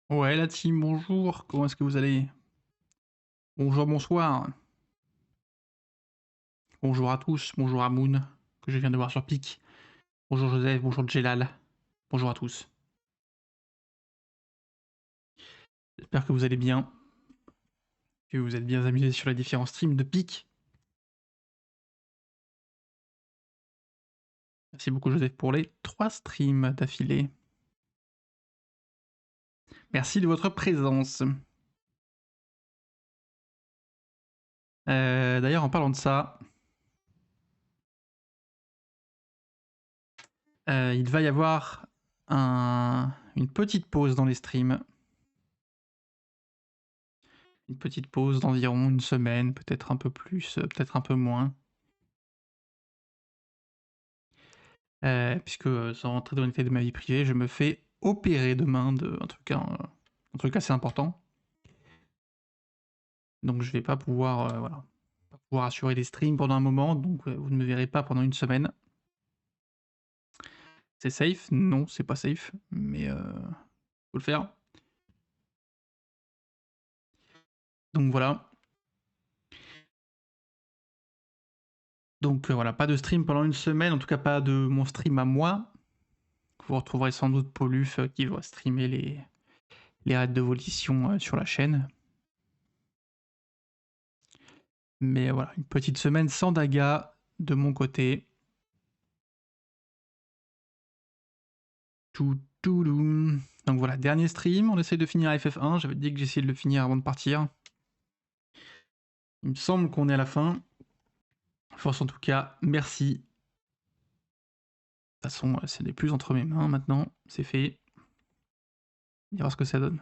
Ouais, la team, bonjour, comment est-ce que vous allez? Bonjour, bonsoir, bonjour à tous, bonjour à Moon, que je viens de voir sur Pic. Bonjour Joseph, bonjour Jelal, bonjour à tous. J'espère que vous allez bien, que vous êtes bien amusés sur les différents streams de Pic. Merci beaucoup Joseph pour les 3 streams d'affilée. Merci de votre présence. D'ailleurs, en parlant de ça, il va y avoir une petite pause dans les streams. Une petite pause d'environ une semaine, peut-être un peu plus, peut-être un peu moins. Puisque, sans rentrer dans les détails de ma vie privée, je me fais opérer demain de un truc assez important. Donc je vais pas pouvoir, voilà, pas pouvoir assurer les streams pendant un moment, donc vous ne me verrez pas pendant une semaine. C'est safe? Non, c'est pas safe, mais faut le faire. Donc voilà. Donc voilà, pas de stream pendant une semaine, en tout cas pas de mon stream à moi. Vous retrouverez sans doute Poluf, qui va streamer les raids de volition, sur la chaîne. Mais voilà, une petite semaine sans Daga de mon côté. Toutoulou. Donc voilà, dernier stream, on essaye de finir FF1, j'avais dit que j'essayais de le finir avant de partir. Il me semble qu'on est à la fin. Force en tout cas, merci. De toute façon, c'est des plus entre mes mains maintenant, c'est fait. On verra ce que ça donne.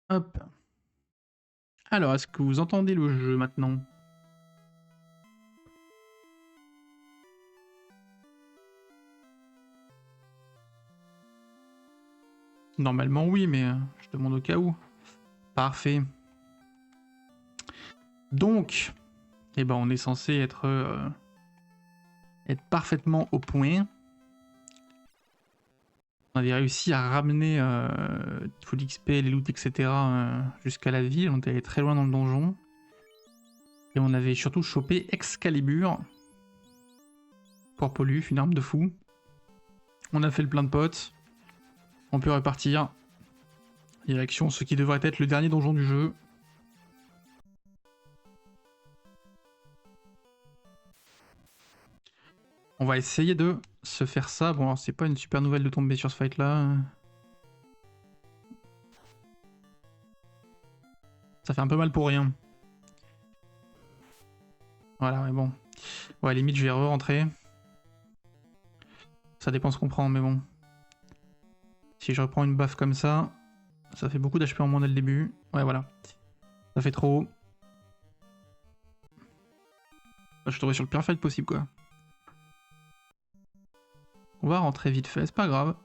Hop. Alors, est-ce que vous entendez le jeu maintenant? Normalement oui, mais je demande au cas où. Parfait. Donc, eh ben, on est censé être parfaitement au point. On avait réussi à ramener full XP, les loots, etc. Jusqu'à la ville. On était allé très loin dans le donjon. Et on avait surtout chopé Excalibur. Pour Poluf, une arme de fou. On a fait le plein de potes. On peut repartir. Direction ce qui devrait être le dernier donjon du jeu. On va essayer de se faire ça. Bon, alors c'est pas une super nouvelle de tomber sur ce fight là. Ça fait un peu mal pour rien. Voilà, mais bon. Ouais, limite, je vais re-rentrer. Ça dépend ce qu'on prend, mais bon. Si je reprends une baffe comme ça, ça fait beaucoup d'HP en moins dès le début. Ouais, voilà. Ça fait trop. Je suis tombé sur le pire fight possible, quoi. On va rentrer vite fait, c'est pas grave.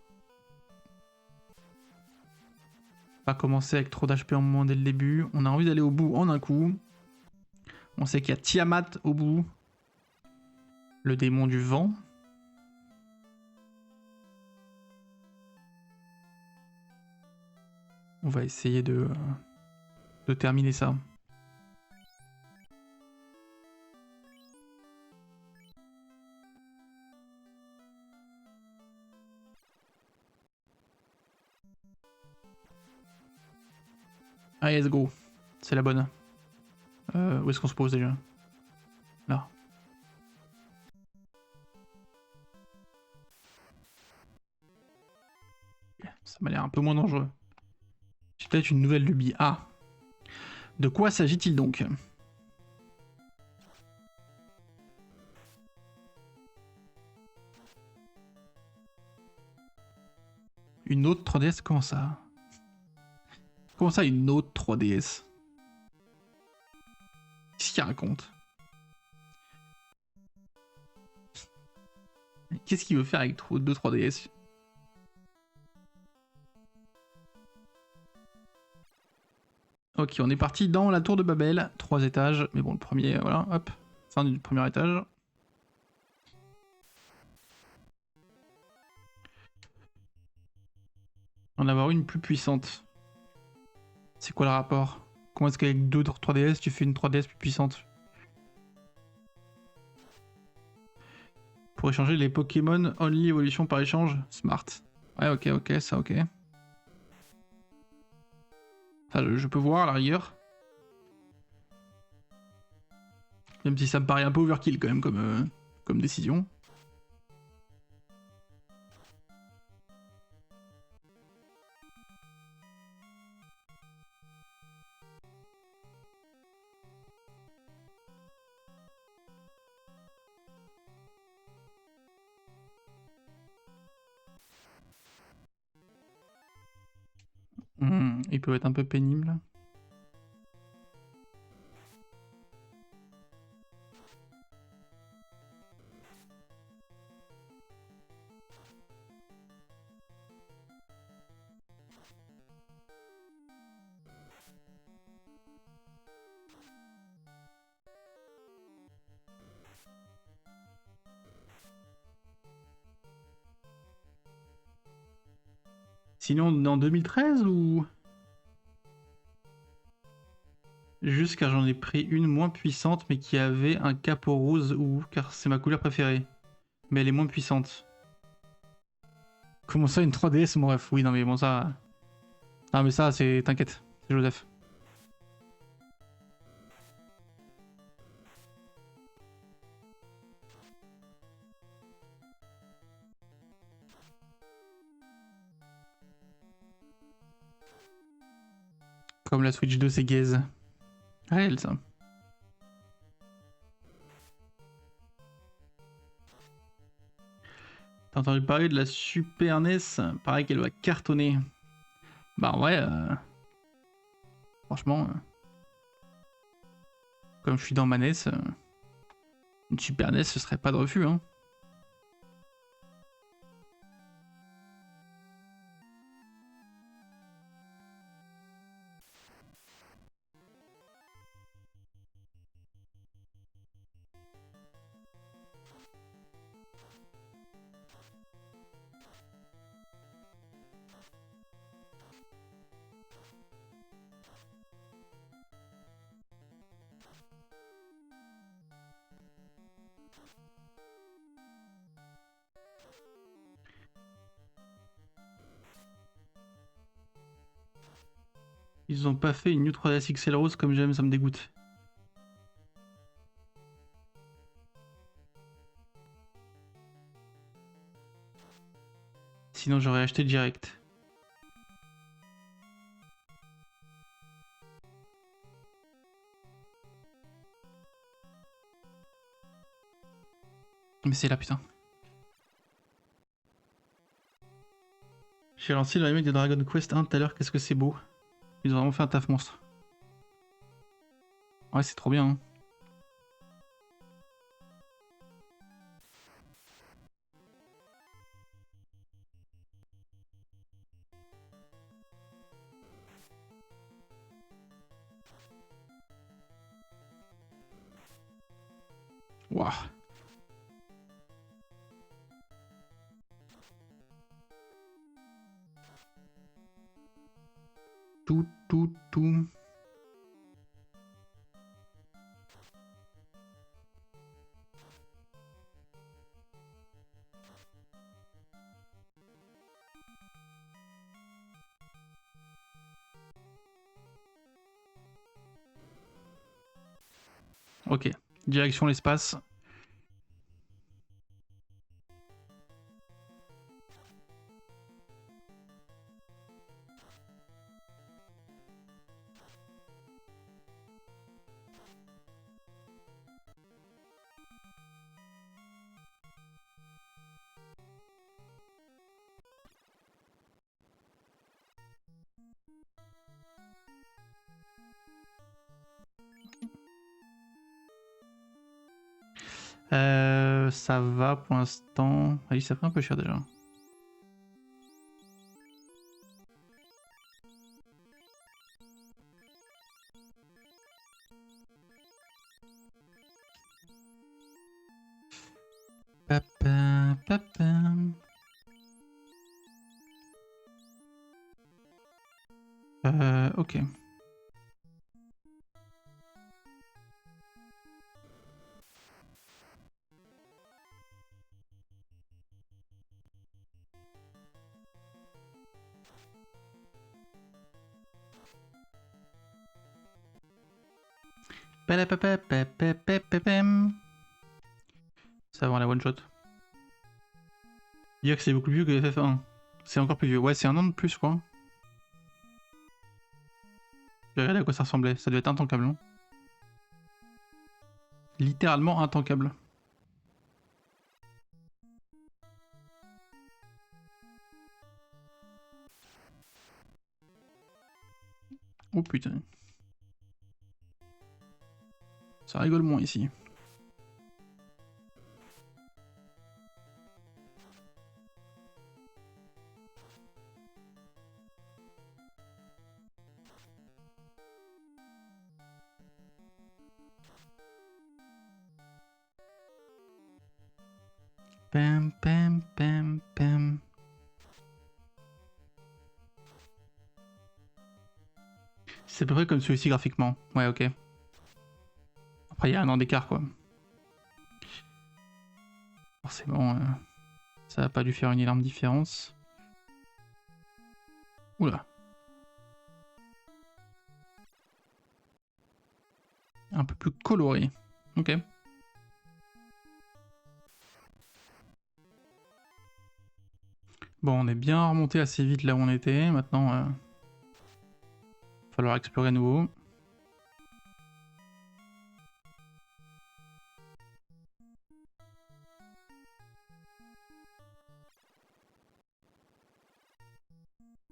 Pas commencer avec trop d'HP en moins dès le début. On a envie d'aller au bout en un coup. On sait qu'il y a Tiamat au bout. Le démon du vent. On va essayer de terminer ça. Allez, let's go. C'est la bonne. Où est-ce qu'on se pose déjà? Là. Ça m'a l'air un peu moins dangereux. J'ai peut-être une nouvelle lubie. Ah. De quoi s'agit-il donc? Une autre 3DS? Comment ça? Comment ça, une autre 3DS? Qu'est-ce qu'il raconte? Qu'est-ce qu'il veut faire avec deux 3DS? Ok, on est parti dans la tour de Babel, 3 étages, mais bon, le premier, voilà, hop, fin du premier étage. En avoir une plus puissante. C'est quoi le rapport? Comment est-ce qu'avec 2 3DS, tu fais une 3DS plus puissante? Pour échanger les Pokémon Only Evolution par échange? Smart. Ouais, ok, ça ok. Enfin, je peux voir à la rigueur. Même si ça me paraît un peu overkill quand même comme décision. Il peut être un peu pénible. Sinon, on est en 2013 ou... Juste car j'en ai pris une moins puissante mais qui avait un capot rose ou car c'est ma couleur préférée. Mais elle est moins puissante. Comment ça, une 3DS, mon ref? Oui, non mais bon ça... Non mais ça, c'est... T'inquiète, c'est Joseph. Comme la Switch 2, c'est gaze. Réel, ça. T'as entendu parler de la Super NES? Pareil qu'elle va cartonner. Bah ouais, franchement, comme je suis dans ma NES, une Super NES, ce serait pas de refus, hein. Ils ont pas fait une New 3DS XL Rose comme j'aime, ça me dégoûte. Sinon j'aurais acheté direct. Mais c'est là, putain. J'ai lancé le remake de Dragon Quest 1 tout à l'heure, qu'est-ce que c'est beau. Ils ont vraiment fait un taf monstre. Ouais, c'est trop bien, hein. Waouh. Tout. Ok, direction l'espace. Ça va pour l'instant. Ah oui, ça fait un peu cher déjà. Papa. Ok. Palapapapapapapam. Ça va avoir la one shot. Dire que c'est beaucoup plus vieux que FF1. C'est encore plus vieux. Ouais, c'est un an de plus, quoi. J'ai regardé à quoi ça ressemblait. Ça devait être intankable. Hein. Littéralement intankable. Oh putain. Ça rigole moins ici. Pam pam pam pam. C'est à peu près comme celui-ci graphiquement. Ouais, ok. Après, il y a un an d'écart, quoi. Forcément, ça n'a pas dû faire une énorme différence. Oula. Un peu plus coloré. Ok. Bon, on est bien remonté assez vite là où on était. Maintenant, il va falloir explorer à nouveau.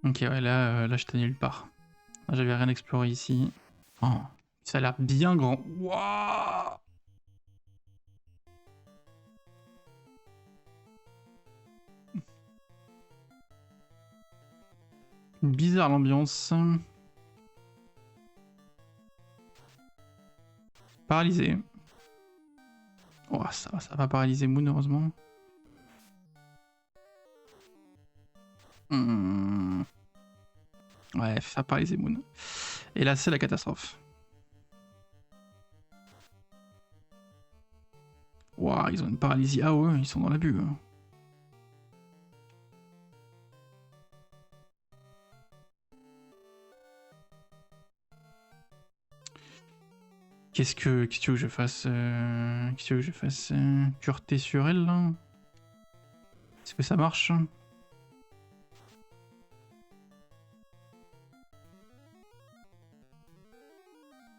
Ok, ouais, là j'étais nulle part. J'avais rien exploré ici. Oh, ça a l'air bien grand. Waouh! Bizarre l'ambiance. Paralysé. Oh, ça va paralyser Moon, heureusement. Ouais, ça va paralyser Moon. Et là, c'est la catastrophe. Waouh, ils ont une paralysie. Ah ouais, ils sont dans l'abus. Hein. Qu'est-ce que tu veux que je fasse Qu'est-ce que tu veux que je fasse Pureté sur elle, là? Est-ce que ça marche?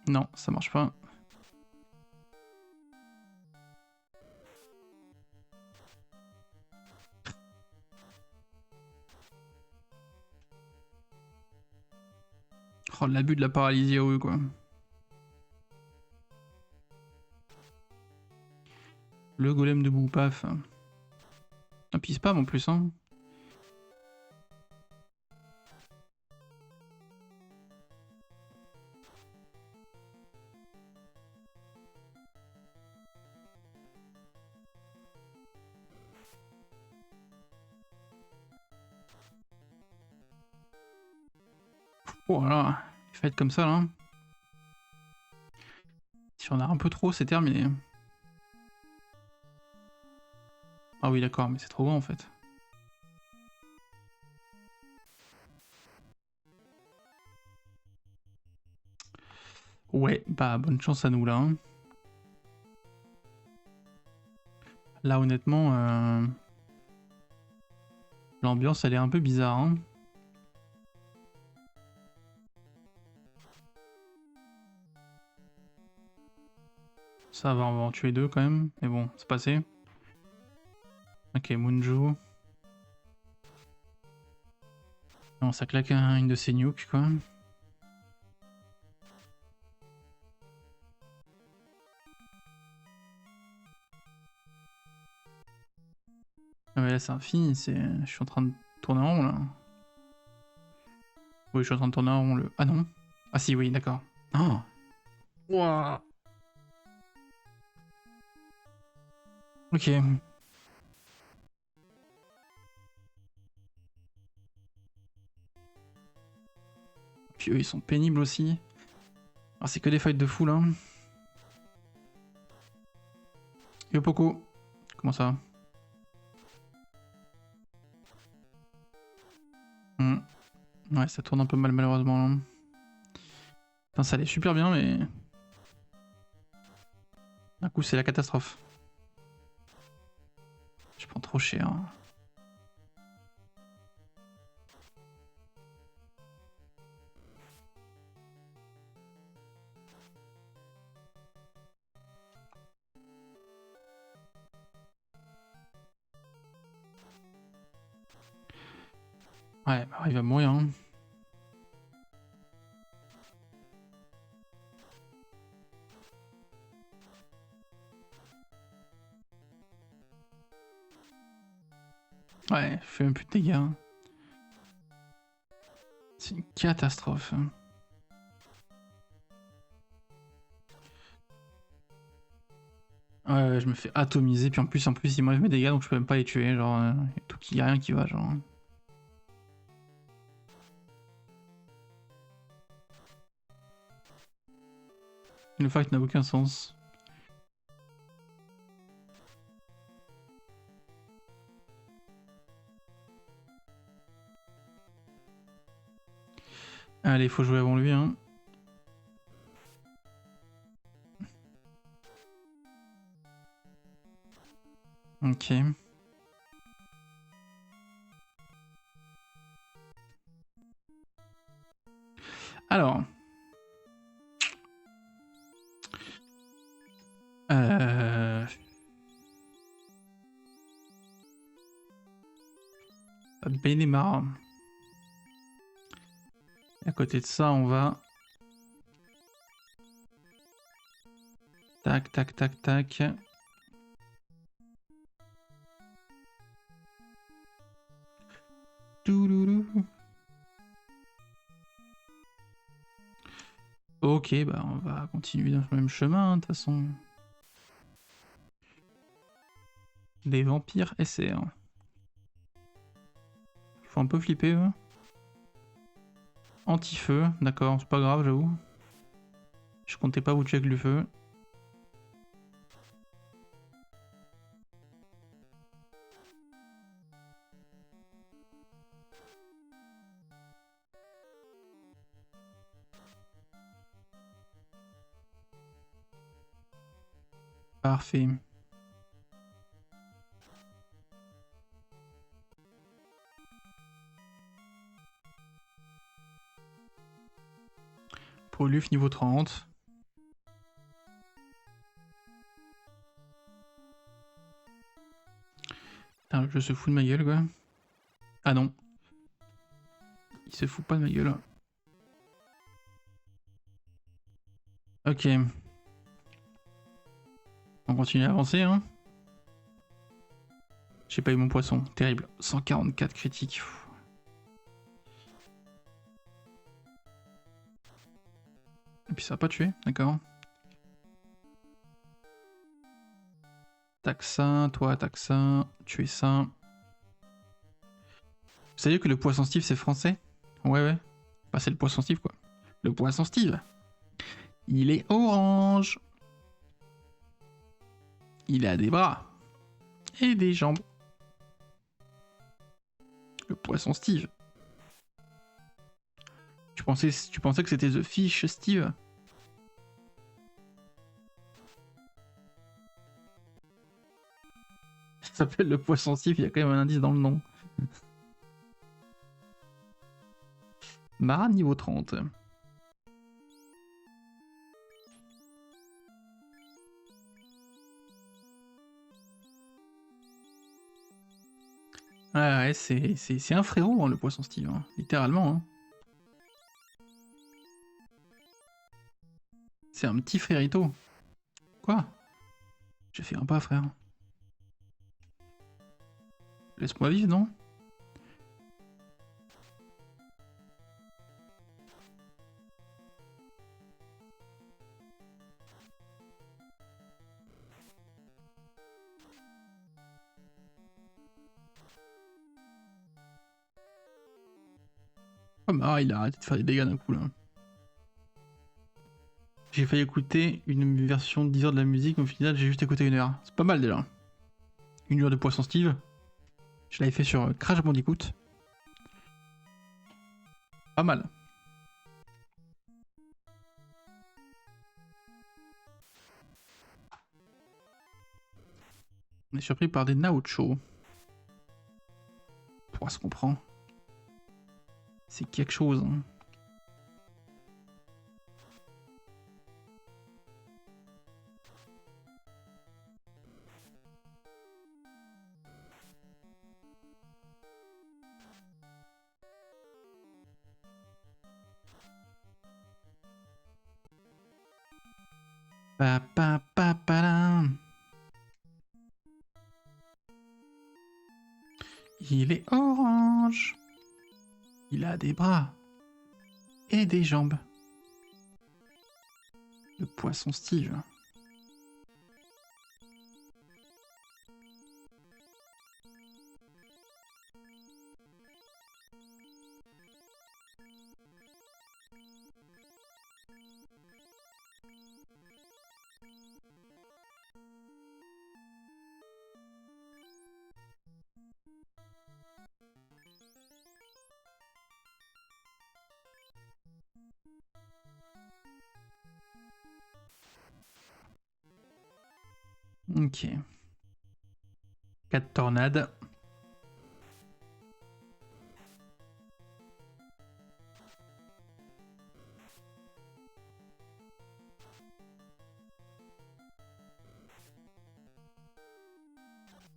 Non, ça marche pas. Oh, l'abus de la paralysie, oui, quoi. Le golem debout, paf. Ah, puis spam en plus, hein. Oh voilà, il faut être comme ça, là. Si on a un peu trop, c'est terminé. Ah oui, d'accord, mais c'est trop grand, en fait. Ouais, bah, bonne chance à nous, là. Hein. Là, honnêtement, l'ambiance, elle est un peu bizarre, hein. Ça va, on va en tuer deux, quand même. Mais bon, c'est passé. Ok, Munju. Non, ça claque une de ses nukes, quoi. Ah ouais, là, c'est infini, c'est... Je suis en train de tourner en rond, là. Oui, je suis en train de tourner en rond, le... Ah non. Ah si, oui, d'accord. Oh. Wow. Ok. puis eux ils sont pénibles aussi. Alors c'est que des fights de fou là. Yo Poco, comment ça? Ouais, ça tourne un peu mal malheureusement là. Putain, ça allait super bien mais... D'un coup c'est la catastrophe. Je prends trop cher. Ouais, bah, il va mourir. Hein. Ouais, je fais même plus de dégâts. Hein. C'est une catastrophe. Ouais, je me fais atomiser, puis en plus ils m'enlèvent mes dégâts, donc je peux même pas les tuer, genre, y a rien qui va, genre. Le fight n'a aucun sens. Allez, faut jouer avant lui, hein. Ok. Alors. Benemar. À côté de ça, on va... Tac, tac, tac, tac. Touloulou. Ok, bah on va continuer dans le même chemin, de toute façon. Des vampires SR. Il faut un peu flipper, eux. Anti-feu, d'accord, c'est pas grave, j'avoue. Je comptais pas vous tuer avec le feu. Parfait. Poluf niveau 30. Putain, le jeu se fout de ma gueule, quoi. Ah non. Il se fout pas de ma gueule. Ok. On continue à avancer, hein. J'ai pas eu mon poisson. Terrible. 144 critiques. Et puis ça va pas tuer, d'accord. Tac ça, toi tac ça, tuer ça. Vous savez que le poisson Steve c'est français? Ouais, ouais. Bah c'est le poisson Steve quoi. Le poisson Steve. Il est orange. Il a des bras. Et des jambes. Le poisson Steve. Tu pensais que c'était The Fish Steve? Ça s'appelle le poisson Steve, il y a quand même un indice dans le nom. Marat niveau 30. Ah ouais, c'est un frérot, hein, le poisson Steve, hein, littéralement. Hein. C'est un petit frérito. Quoi? J'ai fait un pas, frère. Laisse-moi vivre, non? Oh, bah, il a arrêté de faire des dégâts d'un coup, là. J'ai failli écouter une version de 10 heures de la musique, mais au final j'ai juste écouté 1 heure. C'est pas mal déjà. 1 heure de Poisson Steve. Je l'avais fait sur Crash Bandicoot. Pas mal. On est surpris par des Naocho. Pour se comprend. C'est quelque chose. Hein. Pa pa pa pa la. Il est orange. Il a des bras et des jambes. Le Poisson Steve. Ok. 4 tornades.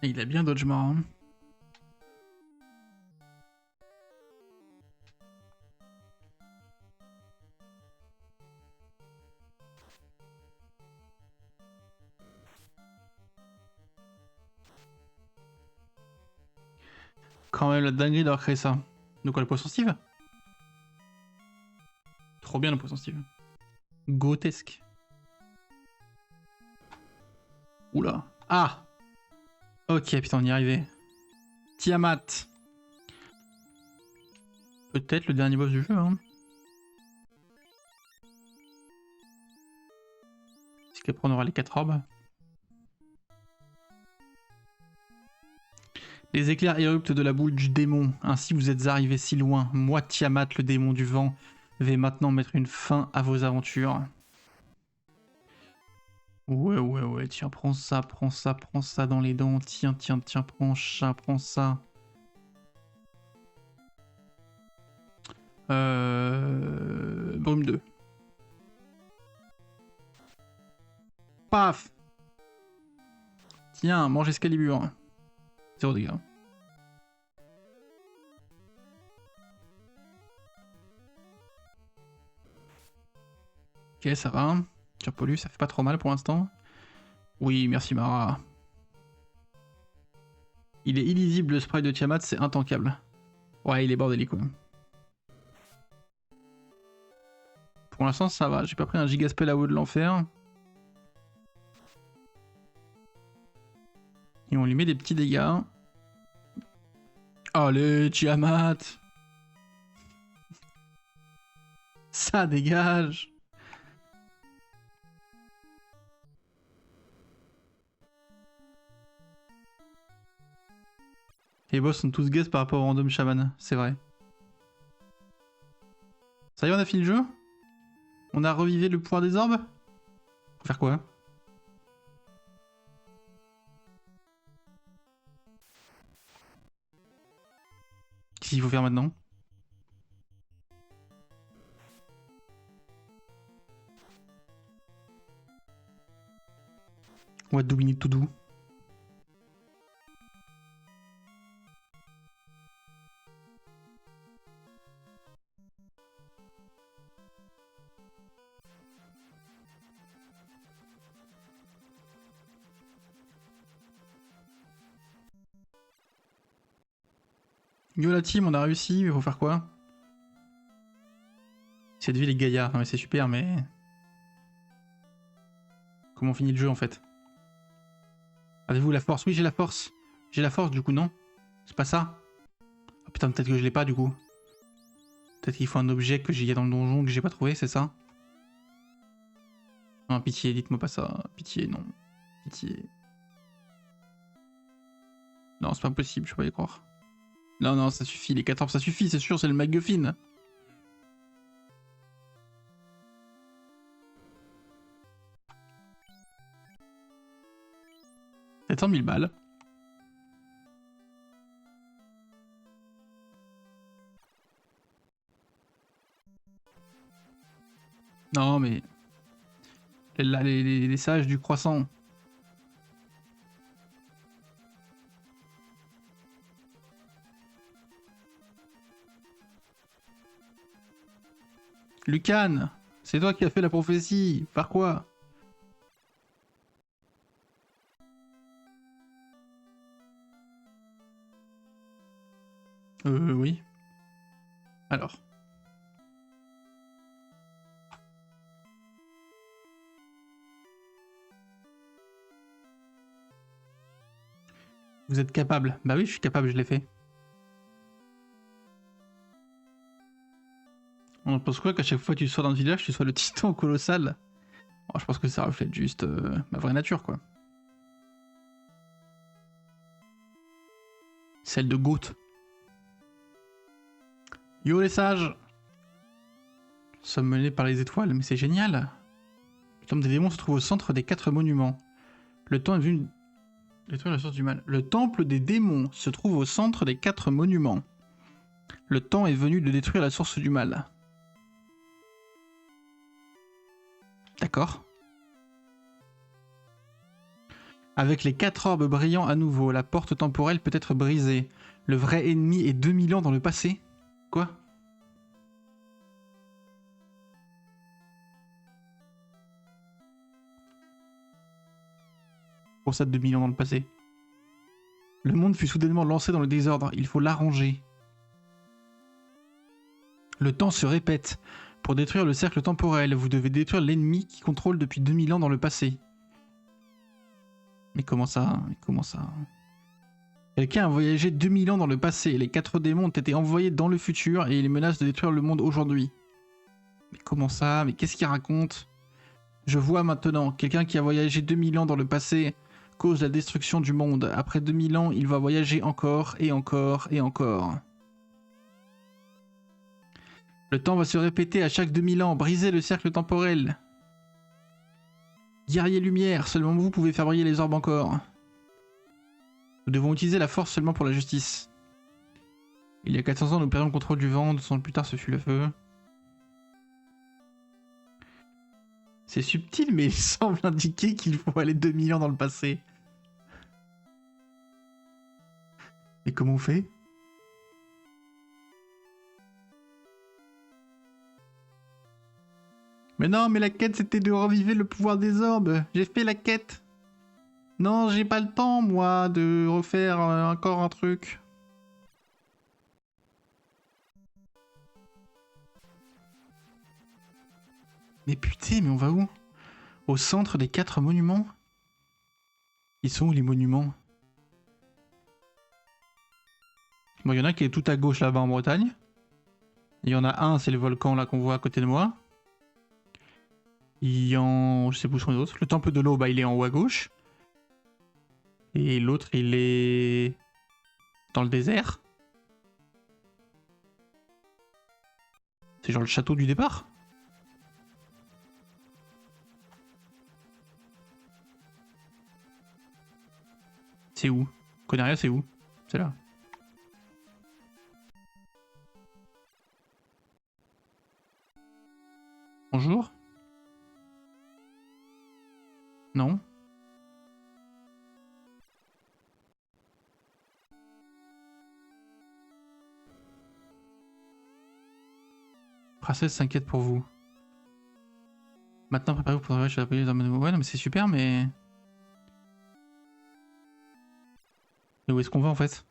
Et il a bien dodgement. Hein. Quand même la dinguerie d'avoir créé ça. De quoi, le Poisson Steve? Trop bien le Poisson Steve. Grotesque. Oula. Ah. Ok, putain, on y est arrivé. Tiamat. Peut-être le dernier boss du jeu, hein. Parce qu'après on aura les 4 orbes. Les éclairs éruptent de la boule du démon. Ainsi vous êtes arrivés si loin. Moi, Tiamat, le démon du vent, vais maintenant mettre une fin à vos aventures. Ouais. Tiens, prends ça dans les dents. Tiens, prends ça, prends ça. Brume 2. Paf. Tiens, mange Excalibur. 0 dégâts. Ok, ça va. Turpolus, ça fait pas trop mal pour l'instant. Oui, merci Mara. Il est illisible le sprite de Tiamat, c'est intankable. Ouais, il est bordélique quoi. Pour l'instant ça va, j'ai pas pris un gigaspell à haut de l'enfer. Et on lui met des petits dégâts. Allez, Tiamat. Ça dégage. Les boss sont tous guess par rapport au random shaman, c'est vrai. Ça y est, on a fini le jeu? On a revivé le pouvoir des orbes? Faut faire quoi? Qu'est-ce qu'il faut faire maintenant? What do we need to do? Yo la team, on a réussi, mais faut faire quoi? Cette ville est gaillard, non mais c'est super, mais... Comment on finit le jeu en fait? Avez-vous la force? Oui, j'ai la force. J'ai la force du coup, non? C'est pas ça? Oh, putain, peut-être que je l'ai pas du coup. Peut-être qu'il faut un objet que j'ai dans le donjon que j'ai pas trouvé, c'est ça? Non, pitié, dites-moi pas ça. Pitié, non. Pitié. Non, c'est pas possible, je peux pas y croire. Non, non, ça suffit, les 4 orbes, ça suffit, c'est sûr, c'est le MacGuffin. 700 000 balles. Non, mais... les sages du croissant. Lucan, c'est toi qui as fait la prophétie. Par quoi? Oui. Alors. Vous êtes capable. Bah oui, je suis capable, je l'ai fait. On pense quoi qu'à chaque fois que tu sois dans le village, tu sois le titan colossal? Oh, je pense que ça reflète juste ma vraie nature, quoi. Celle de Goth. Yo les sages! Nous sommes menés par les étoiles, mais c'est génial! Le temple des démons se trouve au centre des 4 monuments. Le temps est venu détruire la source du mal. Le temple des démons se trouve au centre des 4 monuments. Le temps est venu de détruire la source du mal. D'accord. Avec les 4 orbes brillants à nouveau, la porte temporelle peut être brisée. Le vrai ennemi est 2000 ans dans le passé. Quoi? Pour ça, 2000 ans dans le passé. Le monde fut soudainement lancé dans le désordre. Il faut l'arranger. Le temps se répète. Pour détruire le cercle temporel, vous devez détruire l'ennemi qui contrôle depuis 2000 ans dans le passé. Mais comment ça? Mais comment ça? Quelqu'un a voyagé 2000 ans dans le passé. Les 4 démons ont été envoyés dans le futur et ils menacent de détruire le monde aujourd'hui. Mais comment ça? Mais qu'est-ce qu'il raconte? Je vois maintenant, quelqu'un qui a voyagé 2000 ans dans le passé cause la destruction du monde. Après 2000 ans, il va voyager encore et encore et encore. Le temps va se répéter à chaque 2000 ans. Brisez le cercle temporel. Guerrier lumière, seulement vous pouvez faire briller les orbes encore. Nous devons utiliser la force seulement pour la justice. Il y a 400 ans, nous perdions le contrôle du vent. 200 ans plus tard, ce fut le feu. C'est subtil, mais il semble indiquer qu'il faut aller 2000 ans dans le passé. Mais comment on fait? Mais non, mais la quête c'était de reviver le pouvoir des orbes. J'ai fait la quête. Non, j'ai pas le temps, moi, de refaire encore un truc. Mais putain, mais on va où? Au centre des 4 monuments? Ils sont où les monuments? Bon, il y en a qui est tout à gauche là-bas en Bretagne. Il y en a un, c'est le volcan là qu'on voit à côté de moi. Il y en... Je sais plus où sont les autres. Le temple de l'eau, bah, il est en haut à gauche. Et l'autre, il est... dans le désert. C'est genre le château du départ. C'est où? Conaria, c'est où? C'est là. Bonjour? Non? Princesse s'inquiète pour vous. Maintenant, préparez-vous pour travailler chez la police. Ouais, non, mais c'est super, mais... Et où est-ce qu'on va, en fait?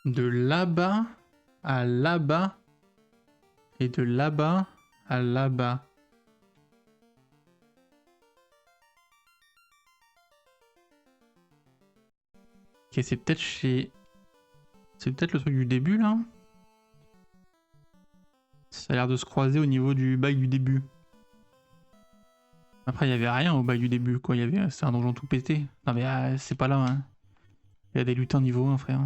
De là-bas à là-bas. Et de là-bas à là-bas. Ok, c'est peut-être chez... C'est peut-être le truc du début, là. Ça a l'air de se croiser au niveau du bail du début. Après, il y avait rien au bail du début, quoi. C'est un donjon tout pété. Non, mais c'est pas là, hein. Il y a des lutins niveau 1, frère.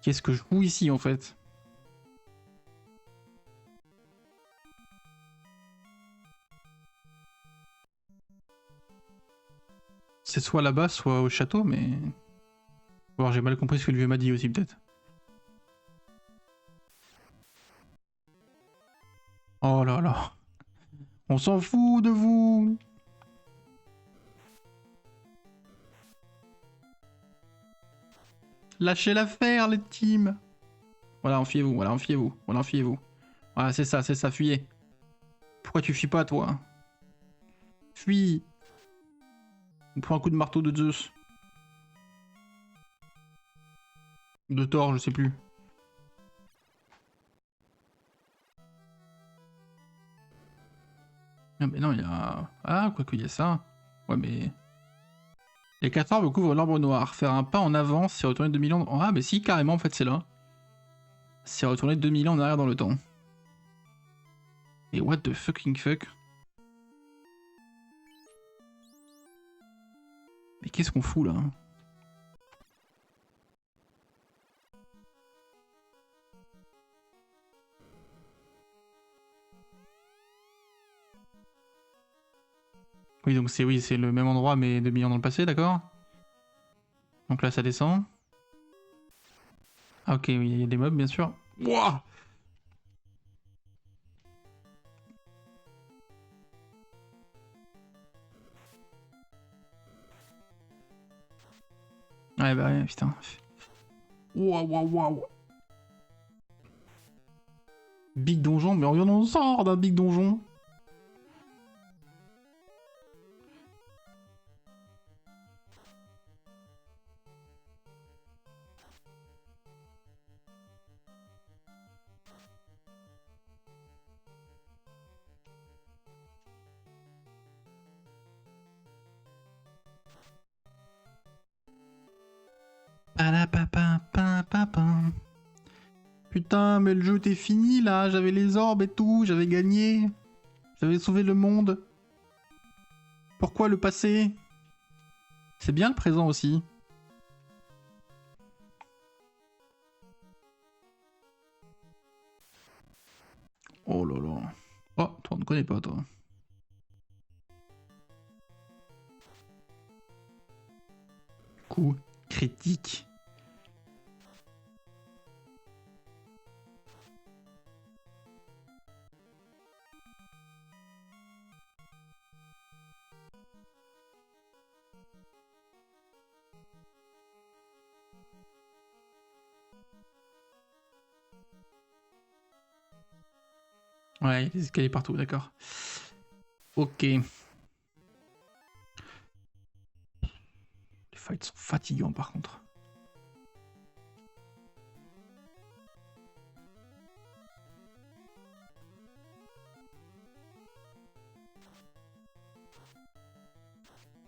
Qu'est-ce que je fous ici, en fait? C'est soit là-bas, soit au château, mais... Bon, j'ai mal compris ce que le vieux m'a dit aussi, peut-être. Oh là là. On s'en fout de vous. Lâchez l'affaire, les teams. Voilà, enfiez-vous, voilà, enfiez-vous, voilà, enfiez-vous. Voilà, c'est ça, fuyez. Pourquoi tu fuis pas, toi? Fuis. On prend un coup de marteau de Zeus. De Thor, je sais plus. Ah, mais non, il y a... Ah, quoi qu'il y a ça. Ouais, mais... Les 4 arbres couvrent l'arbre noir. Faire un pas en avant, c'est retourner 2000 ans... Ah, mais si, carrément, en fait, c'est là. C'est retourner 2000 ans en arrière dans le temps. Et what the fucking fuck? Mais qu'est-ce qu'on fout, là? Oui, donc c'est le même endroit, mais 2000 ans dans le passé, d'accord? Donc là, ça descend. Ah, ok, oui, il y a des mobs, bien sûr. Wouah! Ouais, bah ouais, putain. Waouh, waouh, waouh. Big donjon, mais on vient d'en sort d'un big donjon. Putain, mais le jeu était fini là, j'avais les orbes et tout, j'avais gagné. J'avais sauvé le monde. Pourquoi le passé? C'est bien le présent aussi. Oh là là. Oh, toi on ne connais pas toi. Coup critique. Ouais, il y a des escaliers partout, d'accord. Ok. Les fights sont fatigants par contre.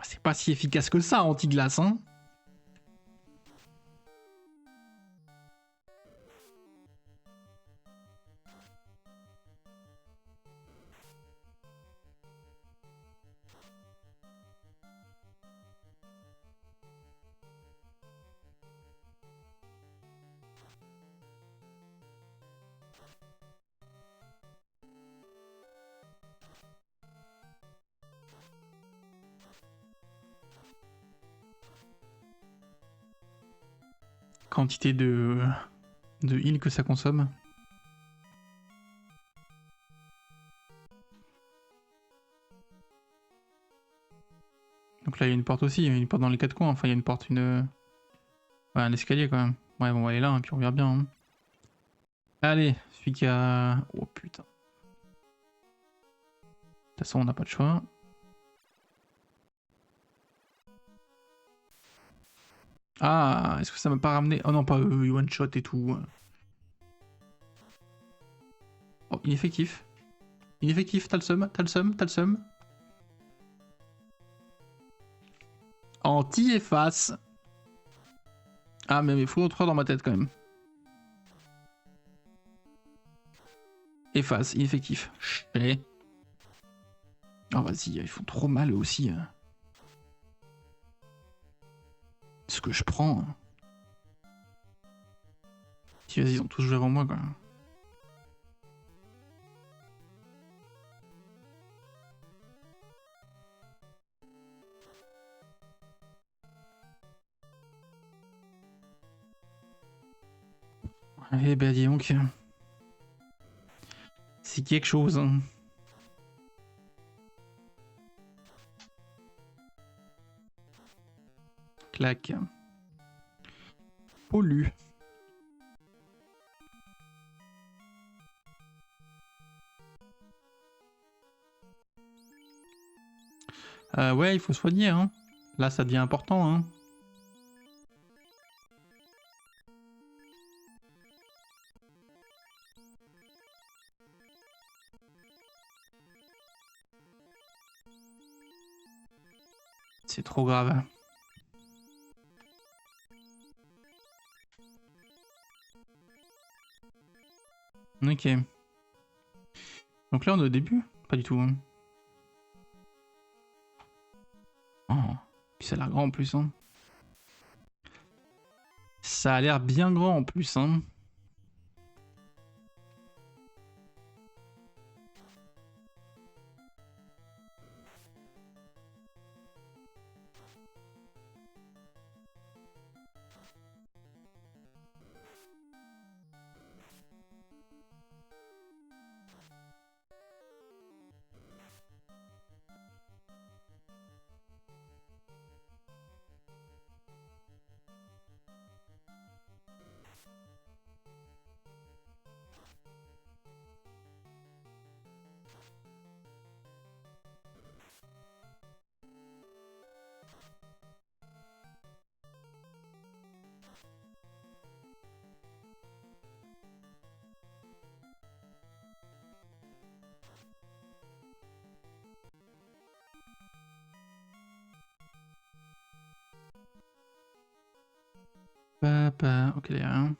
C'est pas si efficace que ça, anti-glace, hein. Quantité de heal que ça consomme. Donc là, il y a une porte aussi, il y a une porte dans les quatre coins. Enfin, il y a une porte, ouais, un escalier quand même. Ouais, bon, on va aller là, hein, puis on verra bien. Hein. Allez, celui qui a... Oh putain. De toute façon, on n'a pas de choix. Ah, est-ce que ça m'a pas ramené... Oh non, pas one shot et tout. Oh, ineffectif. Ineffectif, t'as le seum, t'as le seum, t'as le seum. Anti-efface. Ah, mais il faut autre dans ma tête quand même. Efface, ineffectif. Chier. Oh, vas-y, ils font trop mal eux aussi. Ce que je prends. Si, vas-y, ils ont tous joué avant moi, quoi. Eh ben, dis donc. C'est quelque chose, hein. Clac. Pollu. Ouais, il faut soigner, hein. Là, ça devient important, hein. C'est trop grave. Ok. Donc là, on est au début? Pas du tout. Hein. Oh. Puis ça a l'air grand en plus. Hein. Ça a l'air bien grand en plus. Hein. Papa. Ok, il y a rien.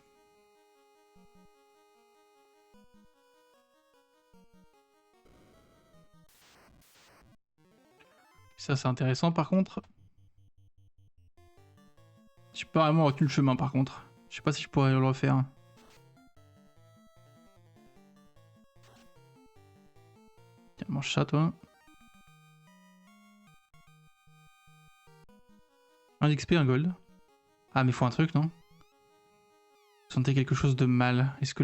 Ça, c'est intéressant par contre. J'ai pas vraiment retenu le chemin par contre. Je sais pas si je pourrais le refaire. Tiens, mange ça toi. Un XP, un gold. Ah, mais faut un truc, non? Vous sentez quelque chose de mal. Est-ce que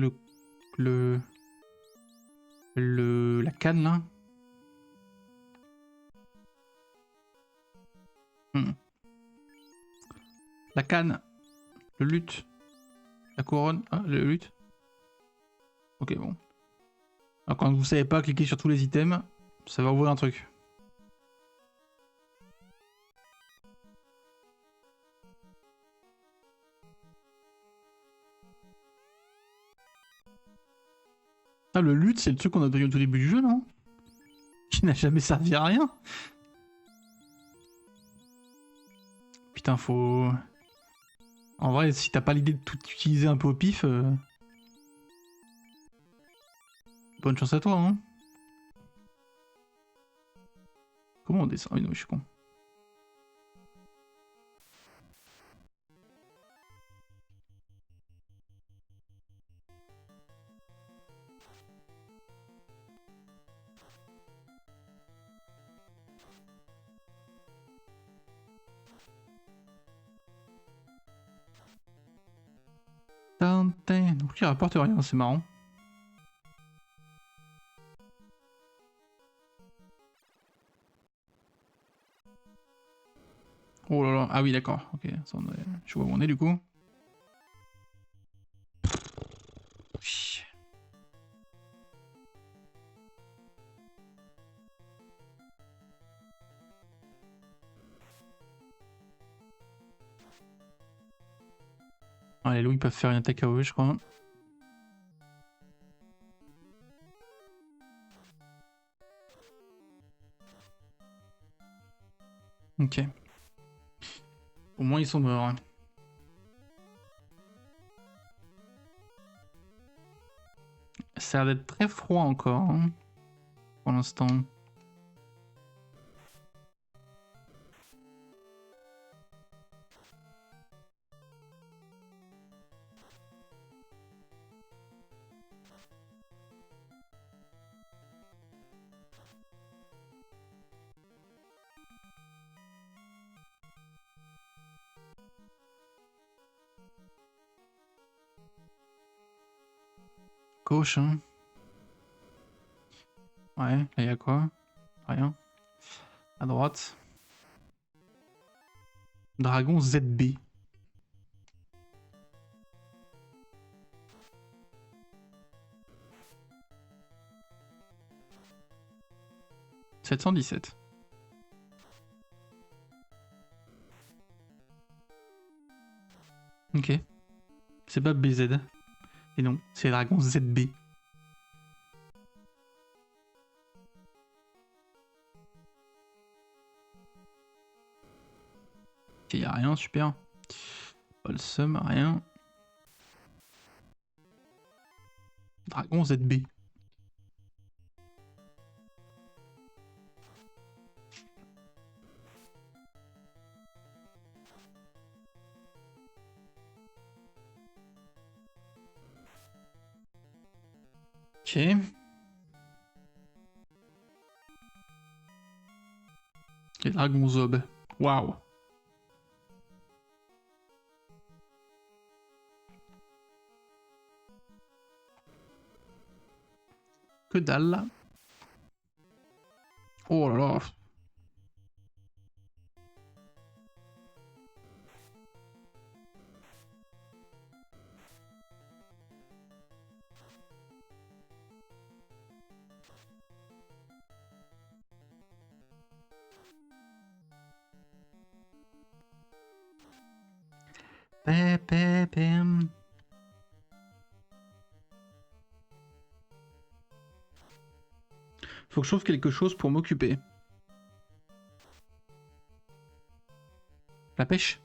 la canne là? La canne. Le luth. La couronne. Ah, le luth. Ok, bon. Alors quand vous savez pas cliquer sur tous les items, ça va ouvrir un truc. Ah, le luth, c'est le truc qu'on a pris au tout début du jeu, non? Qui n'a jamais servi à rien. Putain, faut... En vrai, si t'as pas l'idée de tout utiliser un peu au pif, bonne chance à toi, hein. Comment on descend? Ah oui, non, je suis con. Donc il rapporte rien, c'est marrant. Oh là là, ah oui d'accord, ok, ça, je vois où on est du coup. Ah, les loups ils peuvent faire une attaque AOE je crois. Ok. Au moins ils sont morts. Hein. Ça a l'air d'être très froid encore, hein, pour l'instant. Gauche, hein. Ouais, là il y a quoi? Rien. À droite. Dragon ZB. « 717. Ok. C'est pas BZ. Et non, c'est Dragon ZB. Il y a rien, super. Pas le seum, rien. Dragon ZB. Ok. Et Dragon Zob. Waouh. Que dalle. Oh là là. Faut que je trouve quelque chose pour m'occuper. La pêche.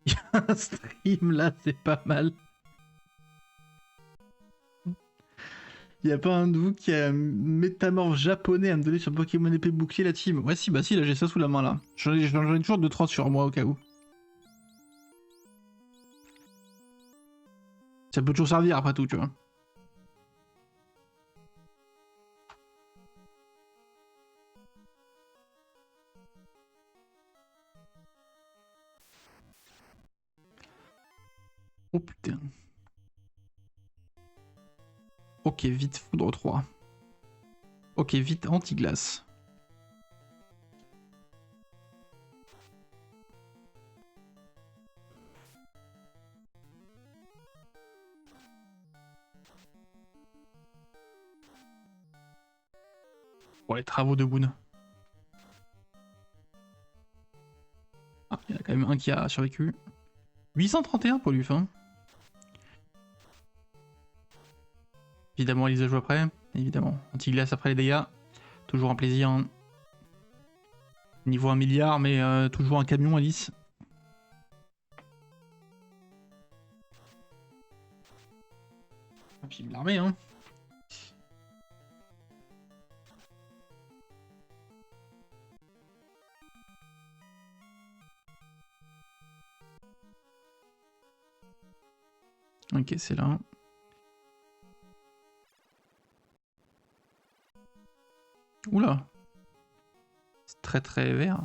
Il y a un stream là, c'est pas mal. Il y a pas un de vous qui a un métamorphe japonais à me donner sur Pokémon épée bouclier la team. Ouais si, bah si, là j'ai ça sous la main là. J'en ai toujours 2-3 sur moi au cas où. Ça peut toujours servir après tout, tu vois. Oh putain. Ok, vite, foudre 3. Ok, vite, anti-glace. Pour les travaux de Boone. Ah, il y en a quand même un qui a survécu. 831 pour lui, hein. Évidemment, Elisa joue après. Évidemment. Anti-glace après les dégâts. Toujours un plaisir. Hein. Niveau 1 milliard, mais toujours un camion, Alice. Et puis l'armée, hein. Ok, c'est là. Oula. C'est très très vert.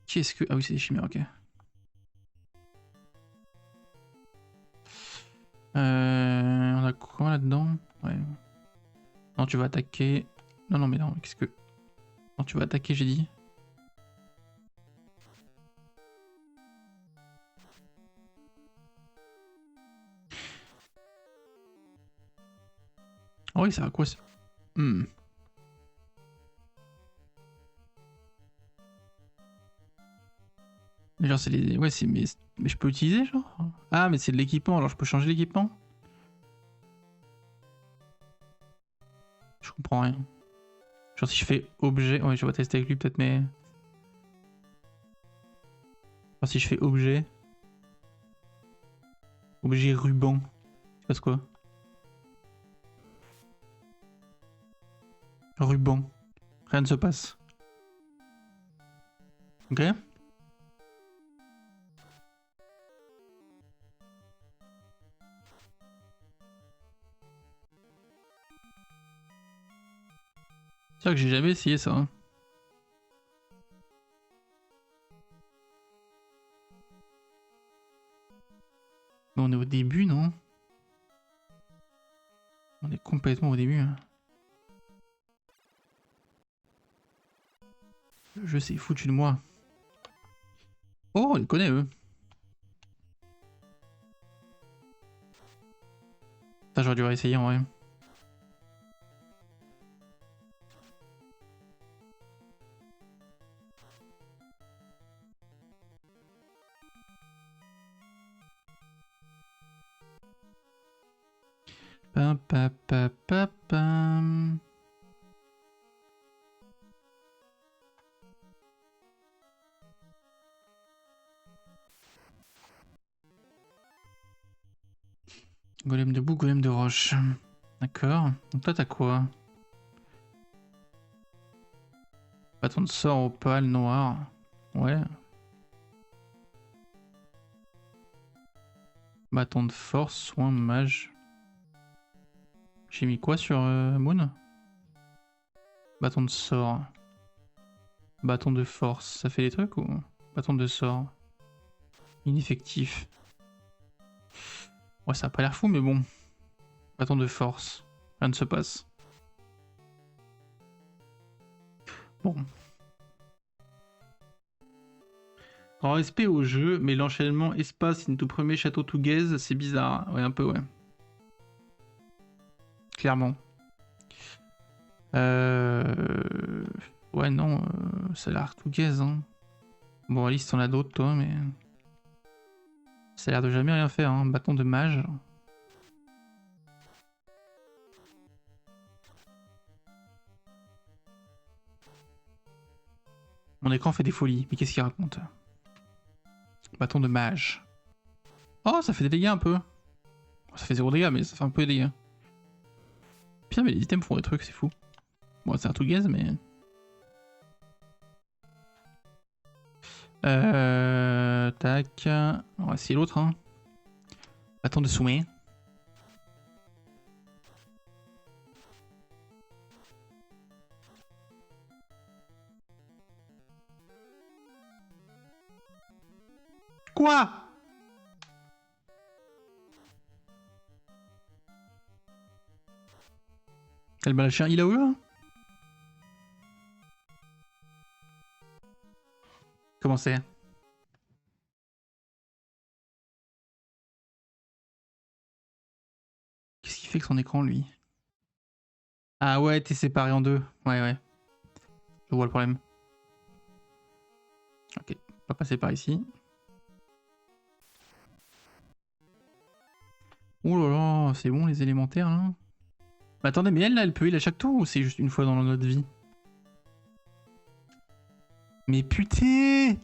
Qu'est-ce que... Ah oui, c'est des chimères, ok. On a quoi là-dedans? Ouais. Non, tu vas attaquer... Non, non, mais non, qu'est-ce que... Non, tu vas attaquer, j'ai dit. Oh oui, ça va quoi ça? Genre, c'est les... Ouais, c'est... Mais je peux utiliser, genre? Ah, mais c'est de l'équipement, alors je peux changer l'équipement? Je comprends rien. Genre, si je fais objet... Ouais, je vais tester avec lui, peut-être, mais... Alors si je fais objet. Objet ruban. Ça passe quoi? Ruban. Rien ne se passe. Ok. C'est vrai que j'ai jamais essayé ça. Hein. Mais on est au début, non? On est complètement au début. Hein. Je sais foutu de moi. Oh, on les connaît eux. Ça, j'aurais dû réessayer en vrai. Pam, pam, pam, pam, pam. Golem de boue, golem de roche. D'accord. Donc toi, t'as quoi? Bâton de sort opale noir. Ouais. Bâton de force, soin, mage. J'ai mis quoi sur Moon? Bâton de sort. Bâton de force. Ça fait des trucs ou? Bâton de sort. Ineffectif. Ouais, ça a pas l'air fou, mais bon. Bâton de force. Rien ne se passe. Bon. Grand respect au jeu, mais l'enchaînement espace into premier château to gaze, c'est bizarre. Ouais, un peu, ouais. Clairement. Ouais, non, ça a l'air to gaze, hein. Bon, Alice, t'en as d'autres, toi, mais... Ça a l'air de jamais rien faire, hein. Bâton de mage. Mon écran fait des folies, mais qu'est-ce qu'il raconte? Bâton de mage. Oh, ça fait des dégâts un peu. Ça fait 0 dégâts, mais ça fait un peu de dégâts. Pire, mais les items font des trucs, c'est fou. Bon, c'est un tout gaze, mais... Tac. On va essayer l'autre, hein. Bâton de soumet. Quoi? Elle m'a lâché un il a où là? Comment c'est? Qu'est-ce qu'il fait avec son écran lui? Ah ouais, t'es séparé en deux. Ouais, ouais. Je vois le problème. Ok, on va passer par ici. Oh là là, c'est bon les élémentaires là. Mais attendez, mais elle là, elle peut heal à chaque tour ou c'est juste une fois dans notre vie? Mais putain!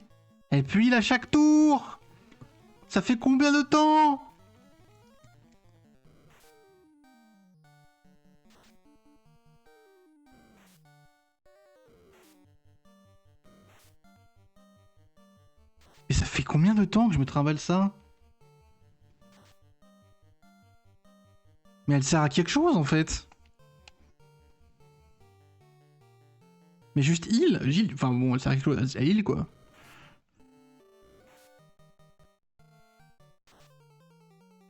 Elle peut heal à chaque tour! Ça fait combien de temps? Et ça fait combien de temps que je me trimballe ça? Mais elle sert à quelque chose en fait. Mais juste heal, enfin bon, elle sert à quelque chose, elle heal quoi.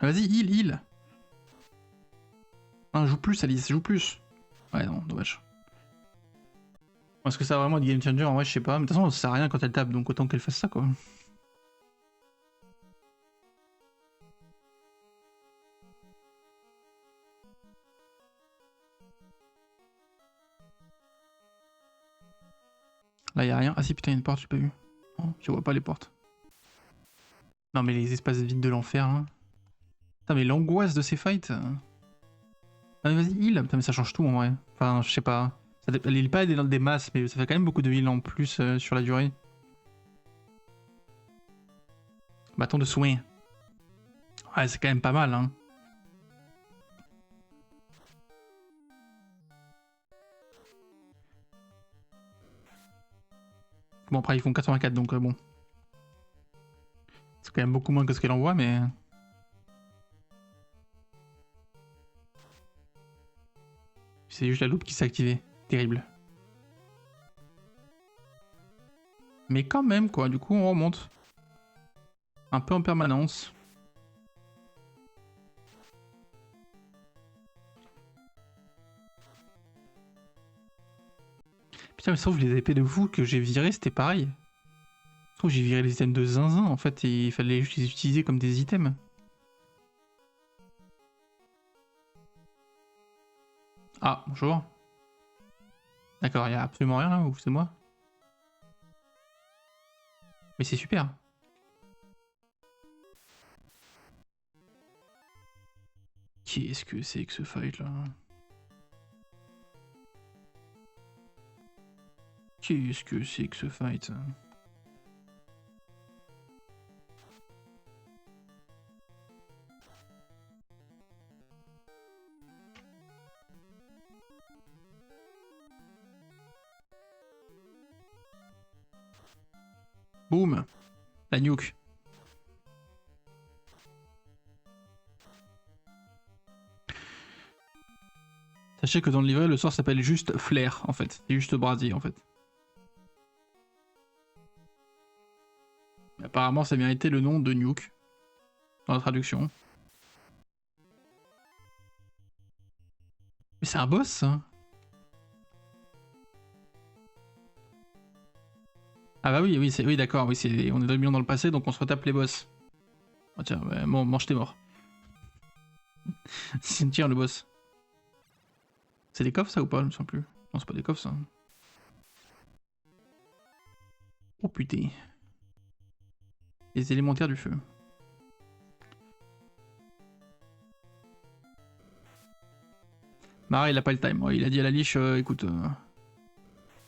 Ah, vas-y, heal. Ah, joue plus Alice, joue plus. Ouais non, dommage. Est-ce que ça va vraiment être game changer? En vrai, je sais pas. Mais de toute façon, ça sert à rien quand elle tape, donc autant qu'elle fasse ça quoi. Là, y'a rien. Ah si, putain, y'a une porte, j'ai pas vu. Oh, je vois pas les portes. Non, mais les espaces vides de l'enfer, hein. Putain, mais l'angoisse de ces fights. Ah, mais vas-y, heal. Putain, mais ça change tout en vrai. Enfin, je sais pas. Elle heal pas des masses, mais ça fait quand même beaucoup de heal en plus sur la durée. Bâton de soin. Ouais, c'est quand même pas mal, hein. Bon, après, ils font 84, donc bon. C'est quand même beaucoup moins que ce qu'elle envoie, mais... C'est juste la loupe qui s'est activée. Terrible. Mais quand même, quoi. Du coup, on remonte. Un peu en permanence. Putain, mais sauf les épées de fou que j'ai virées, c'était pareil. Sauf j'ai viré les items de zinzin, en fait, et il fallait juste les utiliser comme des items. Ah, bonjour. D'accord, il y a absolument rien là, ou c'est moi? Mais c'est super. Qu'est-ce que c'est que ce fight là? Qu'est-ce que c'est que ce fight? Boum! La nuke. Sachez que dans le livret, le sort s'appelle juste Flair, en fait. C'est juste brasier, en fait. Mais apparemment, ça méritait le nom de nuke. Dans la traduction. Mais c'est un boss, ça? Ah bah oui, oui, oui d'accord, oui, on est 2 millions dans le passé, donc on se retape les boss. Oh tiens, ouais, mange tes morts. Tiens, le boss. C'est des coffres ça ou pas? Je me sens plus. Non, c'est pas des coffres ça. Oh putain. Les élémentaires du feu. Mara, il a pas le time. Ouais, il a dit à la liche, écoute,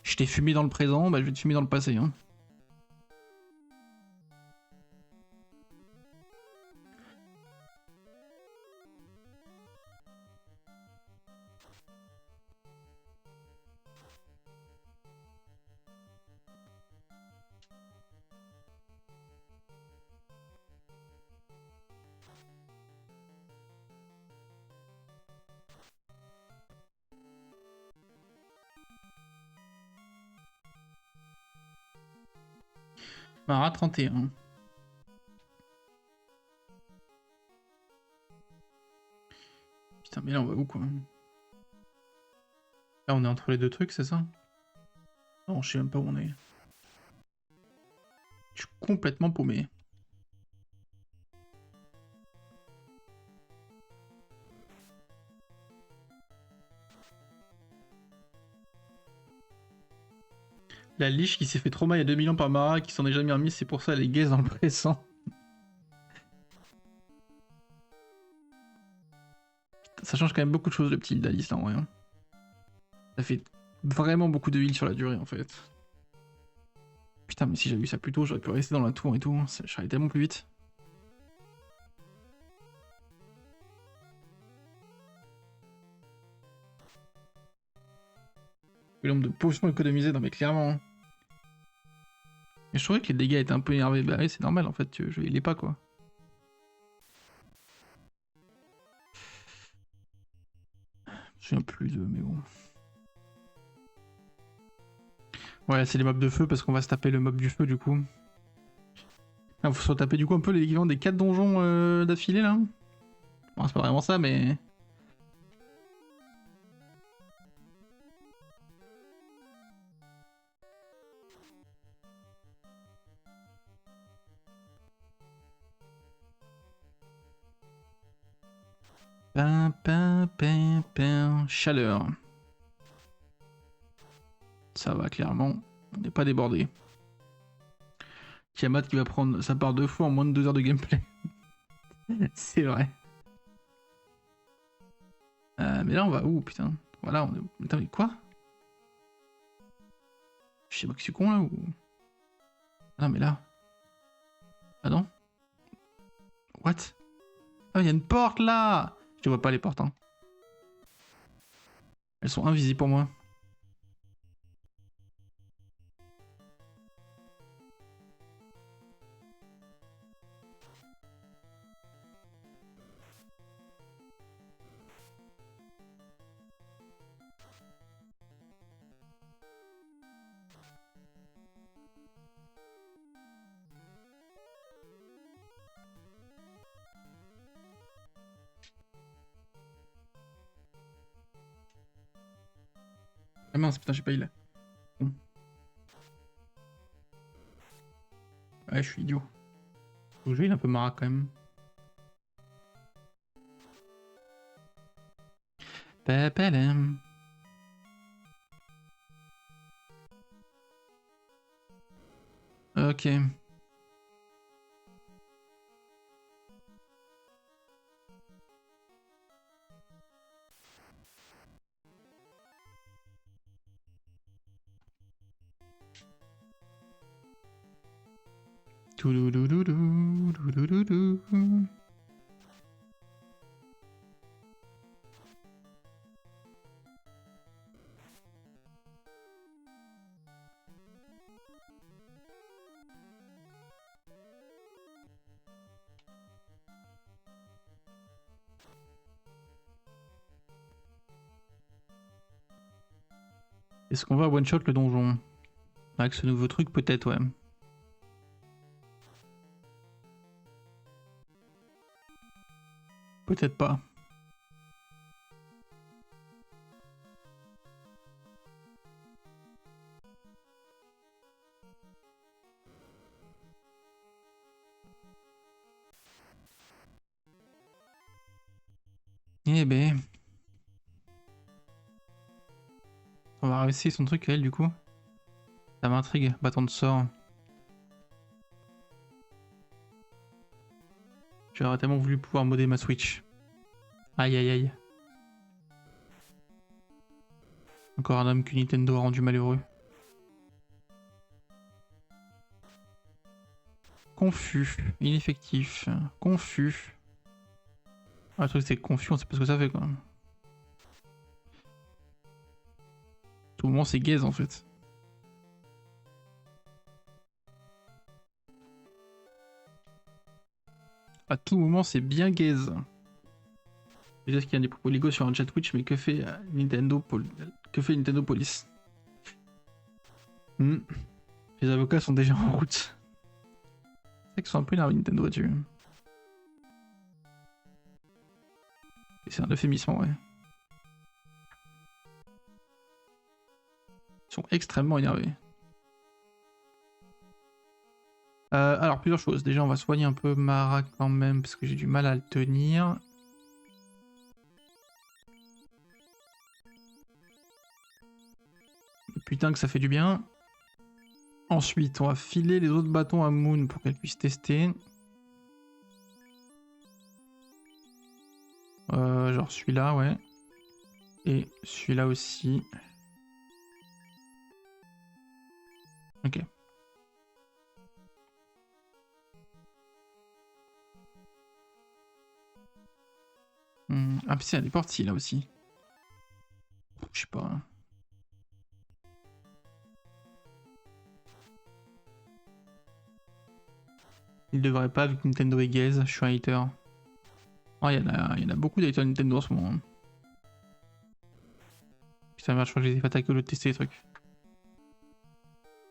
je t'ai fumé dans le présent, bah je vais te fumer dans le passé. Hein. Mara, 31. Putain, mais là on va où quoi? Là on est entre les deux trucs, c'est ça? Non, je sais même pas où on est. Je suis complètement paumé. La liche qui s'est fait trop mal il y a 2 millions par Mara, qui s'en est jamais remis, c'est pour ça elle est gaze dans le présent. Ça change quand même beaucoup de choses le petit heal d'Alice là en vrai. Hein. Ça fait vraiment beaucoup de heal sur la durée en fait. Putain, mais si j'avais eu ça plus tôt, j'aurais pu rester dans la tour et tout. Je serais allé tellement plus vite. Le nombre de potions économisées, non mais clairement. Hein. Et je trouvais que les dégâts étaient un peu énervés. Bah oui, c'est normal en fait, je l'ai pas quoi. Je me souviens plus de, mais bon. Ouais, c'est les mobs de feu parce qu'on va se taper le mob du feu du coup. Ah, faut se taper du coup un peu l'équivalent des 4 donjons d'affilée là. Bon, c'est pas vraiment ça, mais. Chaleur. Ça va clairement. On n'est pas débordé. Tiamat qui va prendre sa part 2 fois en moins de 2 heures de gameplay. C'est vrai. Mais là on va où putain? Voilà, on est. Attends, mais quoi? Je sais pas que je suis con là ou. Ah non, mais là. Ah non? What? Ah, il y a une porte là! Je vois pas les portes, hein. Elles sont invisibles pour moi. Ah mince, putain, j'ai pas eu là. Bon. Ouais, je suis idiot. Le jeu, il est un peu marre quand même. Papalem. Ok. Touloulouloulou, toulouloulou. Est-ce qu'on va one-shot le donjon? Avec ce nouveau truc, peut-être, ouais. Peut-être pas. Eh ben. On va réussir son truc à elle, du coup. Ça m'intrigue, bâton de sort. J'aurais tellement voulu pouvoir modder ma Switch. Aïe aïe aïe. Encore un homme que Nintendo a rendu malheureux. Confus, ineffectif, confus. Ah, le truc c'est confus, on sait pas ce que ça fait quoi. Tout moment c'est gaze en fait. À tout moment c'est bien gaze. Déjà qu'il y a des propos légaux sur un chat Twitch, mais que fait Nintendo, que fait Nintendo Police? Les avocats sont déjà en route. C'est qu'ils sont un peu énervés Nintendo là-dessus. Et c'est un euphémisme, ouais. Ils sont extrêmement énervés. Alors, plusieurs choses. Déjà, on va soigner un peu Mara quand même, parce que j'ai du mal à le tenir. Putain que ça fait du bien. Ensuite, on va filer les autres bâtons à Moon pour qu'elle puisse tester. Genre celui-là, ouais. Et celui-là aussi. Ok. Ah, puis il y a des portes là aussi. Je sais pas. Il devrait pas, vu que Nintendo est gaze. Je suis un hater. Oh, il y en a beaucoup d'haters Nintendo en ce moment. Putain, merde, je crois que j'ai fait attaquer au lieu de tester les trucs.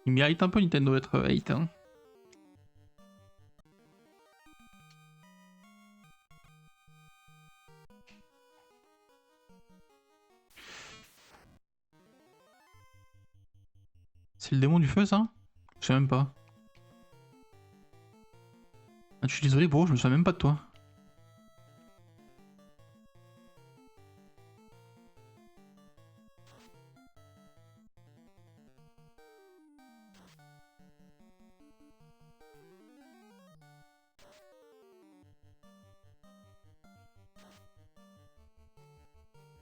Il mérite un peu Nintendo d'être hate, hein. C'est le démon du feu, ça? Je sais même pas. Ah, je suis désolé, bro, je me souviens même pas de toi.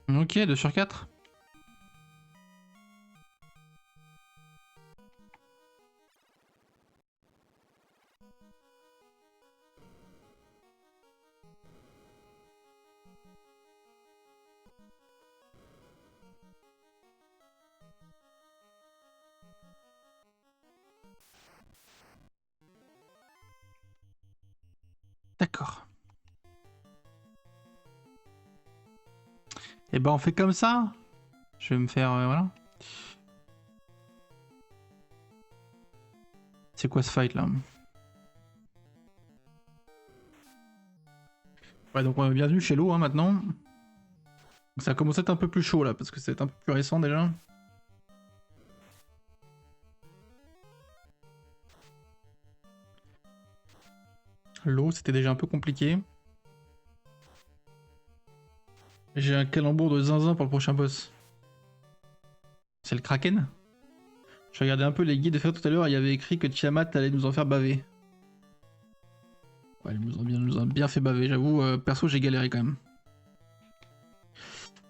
Ok, 2 sur 4. D'accord. Et ben on fait comme ça. Je vais me faire... voilà. C'est quoi ce fight là? Ouais, donc bienvenue chez l'eau maintenant. Ça commence à être un peu plus chaud là, parce que c'est un peu plus récent déjà. L'eau, c'était déjà un peu compliqué. J'ai un calembour de zinzin pour le prochain boss. C'est le Kraken? Je regardais un peu les guides de faire tout à l'heure, il y avait écrit que Tiamat allait nous en faire baver. Ouais, nous a bien fait baver, j'avoue. Perso, j'ai galéré quand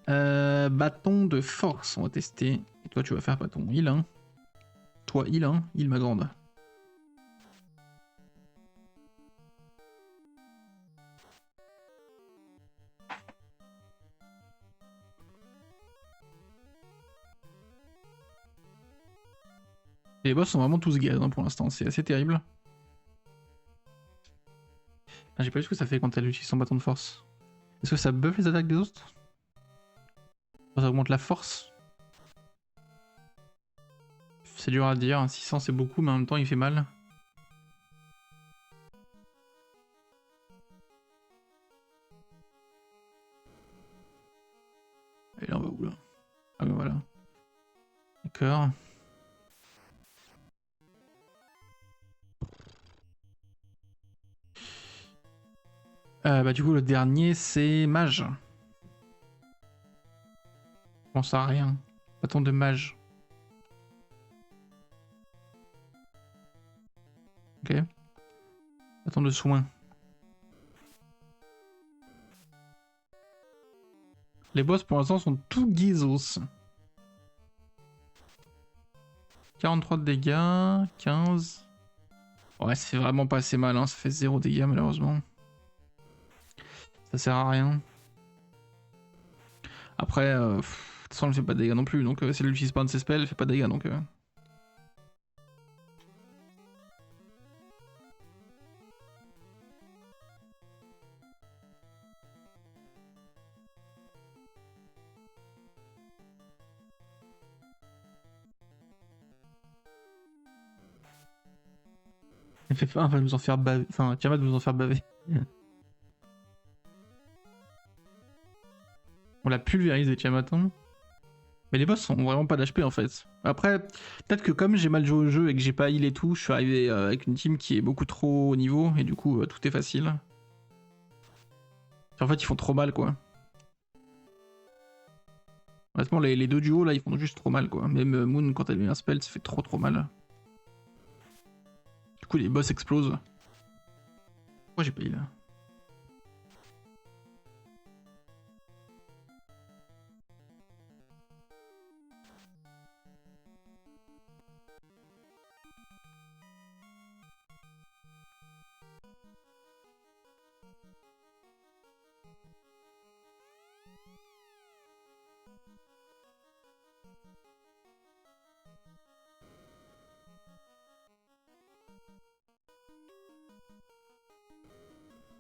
même. Bâton de force, on va tester. Et toi, tu vas faire bâton heal, hein. Toi, heal, hein. Heal, ma grande. Et les boss sont vraiment tous gaz hein, pour l'instant, c'est assez terrible. Ah, j'ai pas vu ce que ça fait quand elle utilise son bâton de force. Est-ce que ça buff les attaques des autres? Ça augmente la force? C'est dur à dire, 600 c'est beaucoup mais en même temps il fait mal. Et là on va où là? Ah ben voilà. D'accord. Bah du coup le dernier c'est mage. Je pense à rien. Bâton de mage. Ok. Bâton de soin. Les boss pour l'instant sont tout guizos. 43 de dégâts, 15. Ouais, ça fait vraiment pas assez mal, hein. Ça fait 0 dégâts malheureusement. Ça sert à rien. Après, de toute façon, elle fait pas de dégâts non plus, donc si elle utilise pas un de ses spells, elle fait pas de dégâts donc. Elle fait pas, elle va nous en faire baver. Enfin, Tiamat va nous en faire baver. On l'a pulvérisé, Tiamat. Hein. Mais les boss sont vraiment pas d'HP en fait. Après, peut-être que comme j'ai mal joué au jeu et que j'ai pas heal et tout, je suis arrivé avec une team qui est beaucoup trop haut niveau et du coup tout est facile. En fait, ils font trop mal quoi. Honnêtement, les deux duos là, ils font juste trop mal quoi. Même Moon, quand elle met un spell, ça fait trop mal. Du coup, les boss explosent. Pourquoi j'ai pas heal?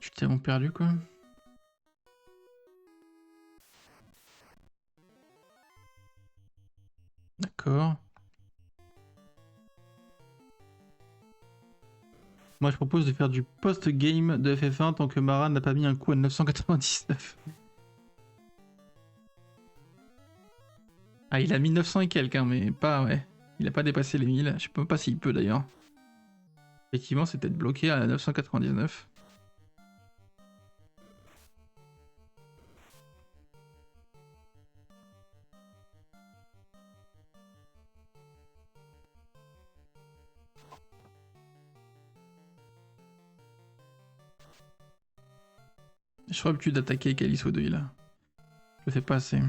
Je suis tellement perdu quoi. D'accord. Moi je propose de faire du post-game de FF1 tant que Mara n'a pas mis un coup à 999. Ah il a mis 900 et quelques hein, mais pas ouais. Il a pas dépassé les 1000. Je sais même pas s'il peut d'ailleurs. Effectivement c'est peut-être bloqué à 999. Je ferais l'habitude d'attaquer Calice au 2 là. Je le fais pas assez.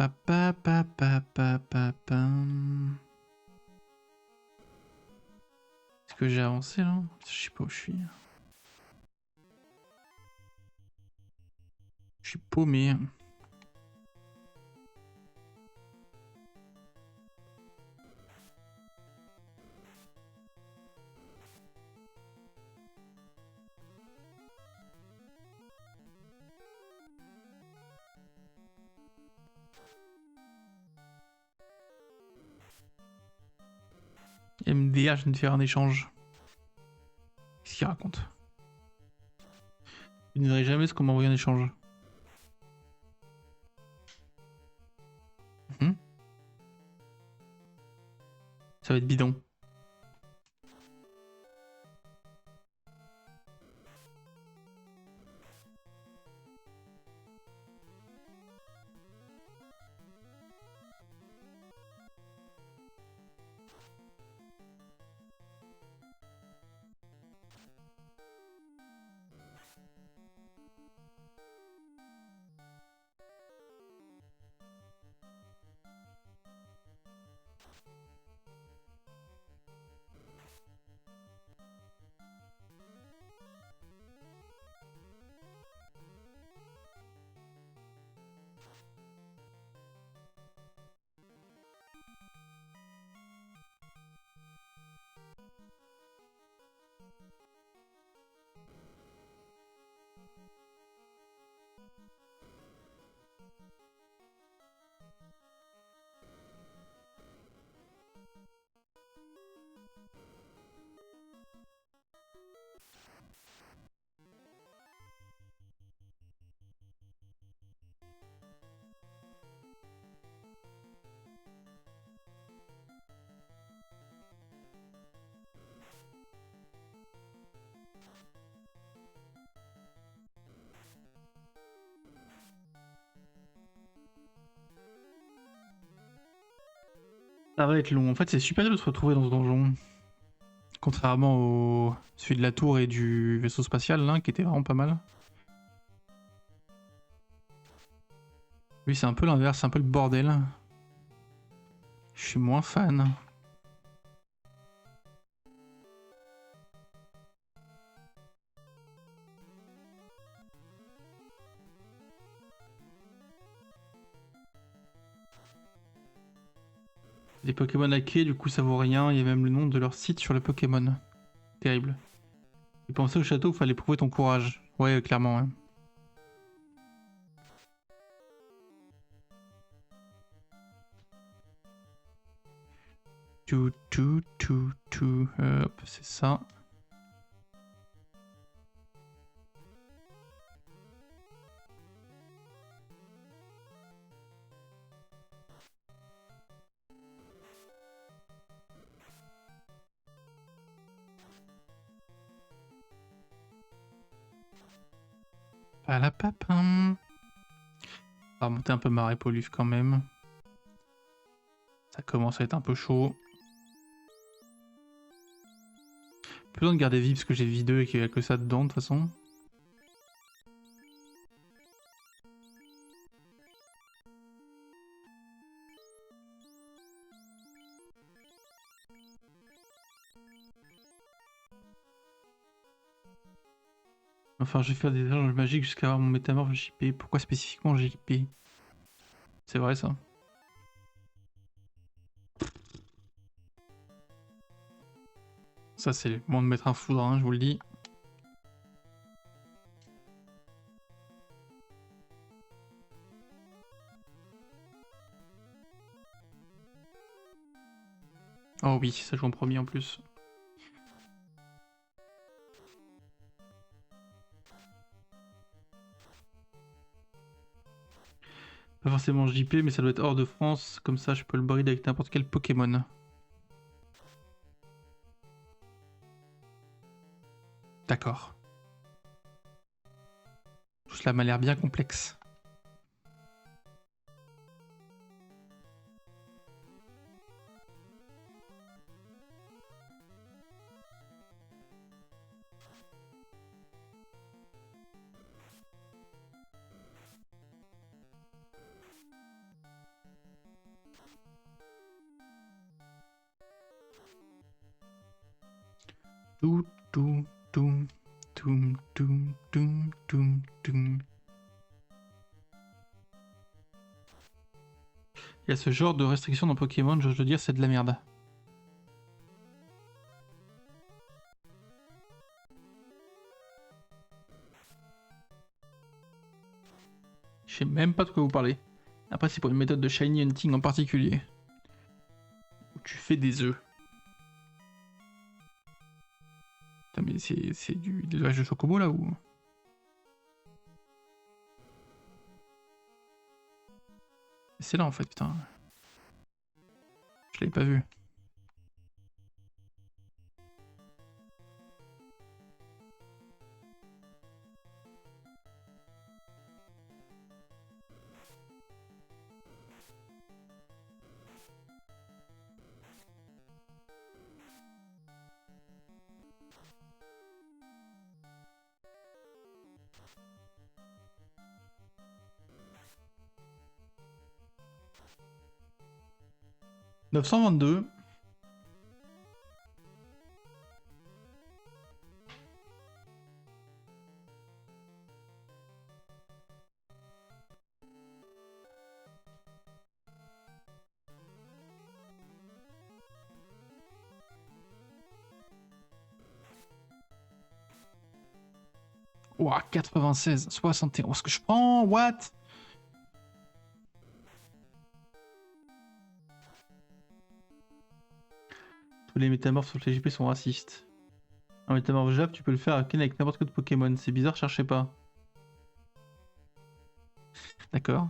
Pa, pa, pa, pa, pa, pa. Est-ce que j'ai avancé là? Je sais pas où je suis. Je suis paumé. MDR, je viens de faire un échange. Qu'est-ce qu'il raconte? Je ne verrai jamais ce qu'on m'a envoyé en échange. Ça va être bidon. Ça va être long. En fait, c'est super dur de se retrouver dans ce donjon. Contrairement au celui de la tour et du vaisseau spatial, là, qui était vraiment pas mal. Lui, c'est un peu l'inverse, c'est un peu le bordel. Je suis moins fan. Les Pokémon hackés, du coup, ça vaut rien. Il y a même le nom de leur site sur le Pokémon. Terrible. Et penser au château, il fallait prouver ton courage. Ouais, clairement. Ouais. Tout. Hop, c'est ça. Palapapam. On va remonter un peu ma Répoluf quand même. Ça commence à être un peu chaud. Plus besoin de garder vie parce que j'ai vie 2 et qu'il n'y a que ça dedans de toute façon. Enfin, je vais faire des échanges magiques jusqu'à avoir mon métamorphe JP. Pourquoi spécifiquement JP? C'est vrai ça? Ça, c'est le moment de mettre un foudre, hein, je vous le dis. Oh oui, ça joue en premier en plus. Pas forcément JP, mais ça doit être hors de France. Comme ça, je peux le breed avec n'importe quel Pokémon. D'accord. Tout cela m'a l'air bien complexe. Tout, tout, tout, tout, tout, tout, tout, tout. Il y a ce genre de restriction dans Pokémon, j'ose le dire, c'est de la merde. Je sais même pas de quoi vous parlez. Après, c'est pour une méthode de shiny hunting en particulier. Où tu fais des œufs. Putain, mais c'est du élevage de chocobo là ou... C'est là en fait, putain. Je l'avais pas vu. « 922. Ouah, 96, 71. Ce que je prends, what? Tous les métamorphes sur le TGP sont racistes. Un métamorphe Jap, tu peux le faire avec n'importe quel Pokémon. C'est bizarre, cherchez pas. D'accord.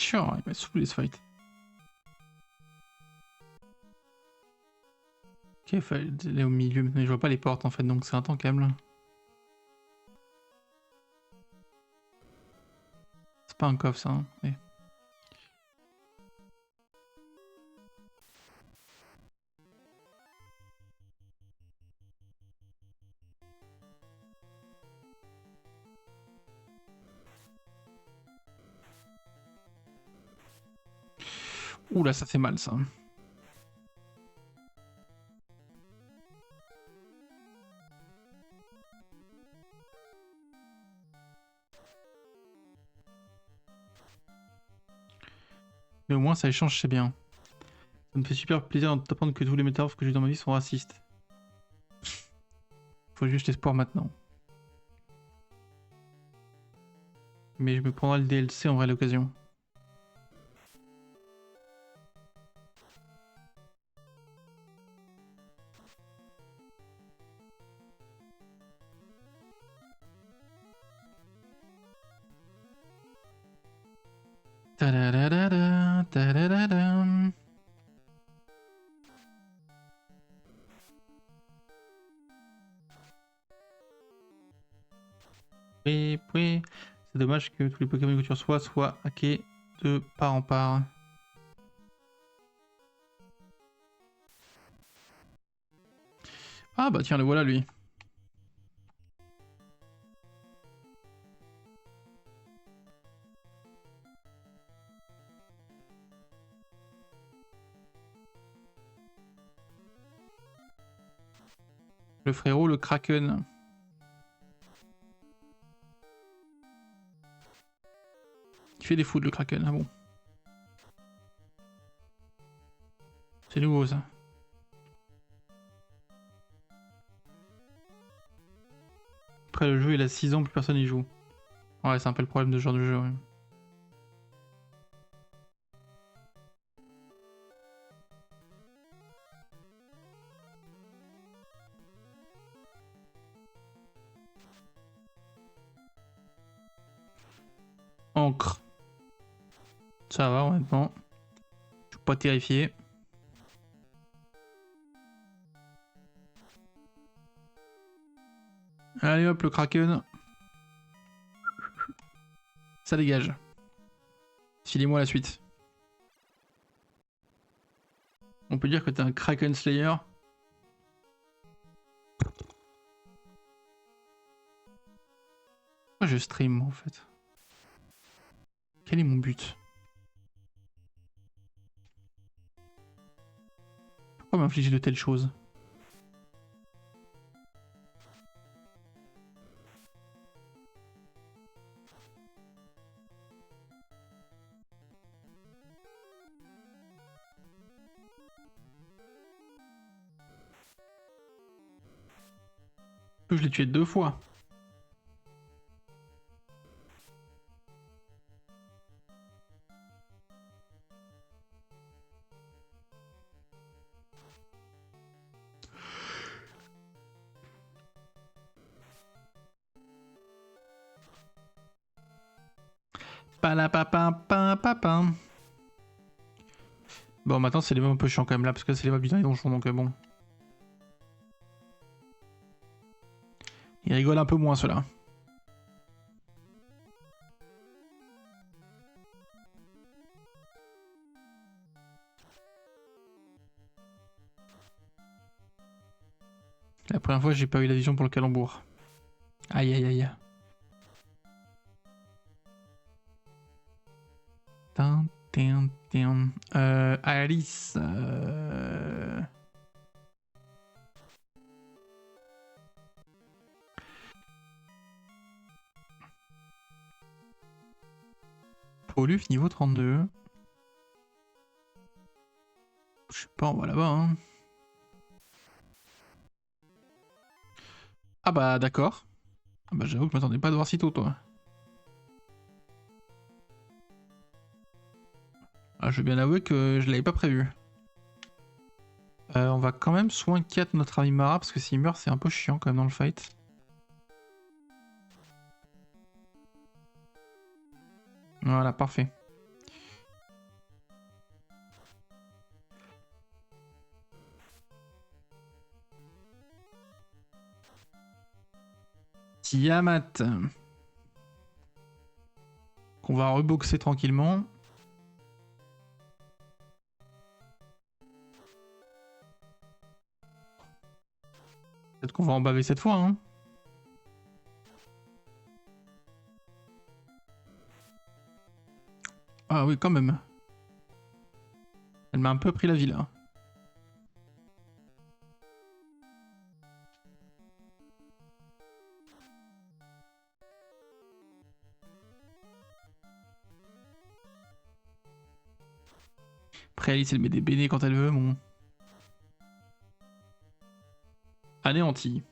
Tiens, il m'a saoulé ce fight. Ok, il fallait aller au milieu, mais je vois pas les portes en fait, donc c'est intankable. C'est pas un coffre ça, hein. Ouais. Ouh là, ça fait mal ça. Mais au moins ça échange, c'est bien. Ça me fait super plaisir d'apprendre que tous les métamorphes que j'ai dans ma vie sont racistes. Faut juste espoir maintenant. Mais je me prendrai le DLC en vrai à l'occasion. Tadadadada, tadadada. Oui, oui. C'est dommage que tous les Pokémon que tu reçois soient hackés de part en part. Ah bah tiens, le voilà lui. Le frérot, le Kraken. Il fait des foudres le Kraken, ah bon. C'est nouveau ça. Après le jeu il a 6 ans, plus personne y joue. Ouais, c'est un peu le problème de ce genre de jeu. Ouais. Encre. Ça va honnêtement. Je suis pas terrifié. Allez hop, le Kraken. Ça dégage. Filez-moi la suite. On peut dire que t'es un Kraken Slayer. Pourquoi je stream moi, en fait? Quel est mon but? Pourquoi m'infliger de telles choses? Je l'ai tué 2 fois. Palapapapapapam. Bon, maintenant c'est les mobs un peu chiants quand même là, parce que c'est les mobs du dernier donjon, donc bon. Ils rigolent un peu moins ceux-là. La première fois j'ai pas eu la vision pour le calembour. Aïe aïe aïe. Alice. Poluf niveau 32. Je sais pas, on va là-bas. Hein. Ah bah d'accord. Ah bah j'avoue que je m'attendais pas à te voir si tôt toi. Ah, je veux bien avouer que je l'avais pas prévu. On va quand même soin 4 notre ami Mara parce que s'il meurt c'est un peu chiant quand même dans le fight. Voilà, parfait. Tiamat. Qu'on va reboxer tranquillement. Peut-être qu'on va en baver cette fois, hein. Ah oui, quand même. Elle m'a un peu pris la vie là. Après Alice elle met des bénés quand elle veut, bon. Anéanti.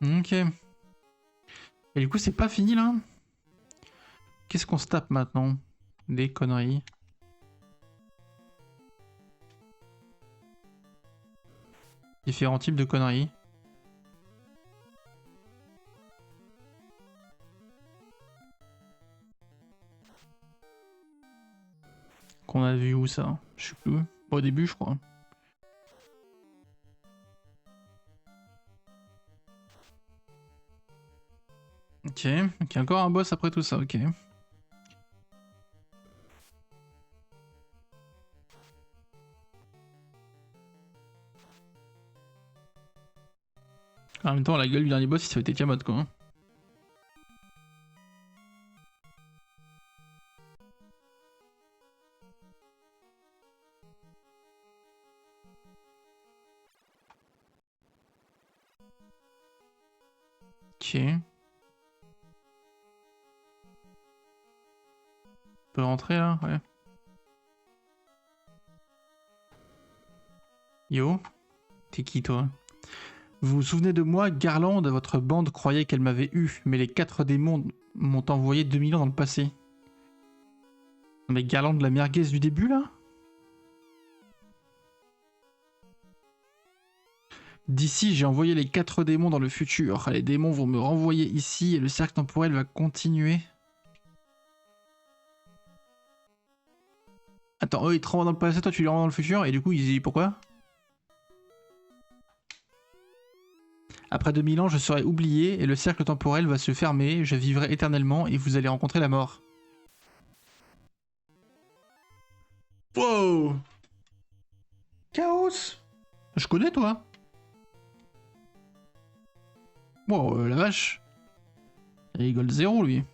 Ok. Et du coup c'est pas fini là. Qu'est-ce qu'on se tape maintenant? Des conneries. Différents types de conneries. Qu'on a vu où ça? Je sais plus. Au début je crois. Ok, ok, encore un boss après tout ça, ok. En même temps, la gueule du dernier boss, il s'avait été Tiamat quoi. Hein. Ok. On peut rentrer là, ouais. Yo, t'es qui toi? Vous vous souvenez de moi, Garland, votre bande croyait qu'elle m'avait eu, mais les 4 démons m'ont envoyé 2000 ans dans le passé. Mais Garland de la merguez du début là? D'ici, j'ai envoyé les 4 démons dans le futur. Les démons vont me renvoyer ici et le cercle temporel va continuer. Attends, eux ils te renvoient dans le passé, toi tu les renvoies dans le futur, et du coup ils disent pourquoi? Après 2000 ans, je serai oublié et le cercle temporel va se fermer, je vivrai éternellement et vous allez rencontrer la mort. Wow. Chaos. Je connais, toi. Wow, la vache. Il rigole zéro, lui.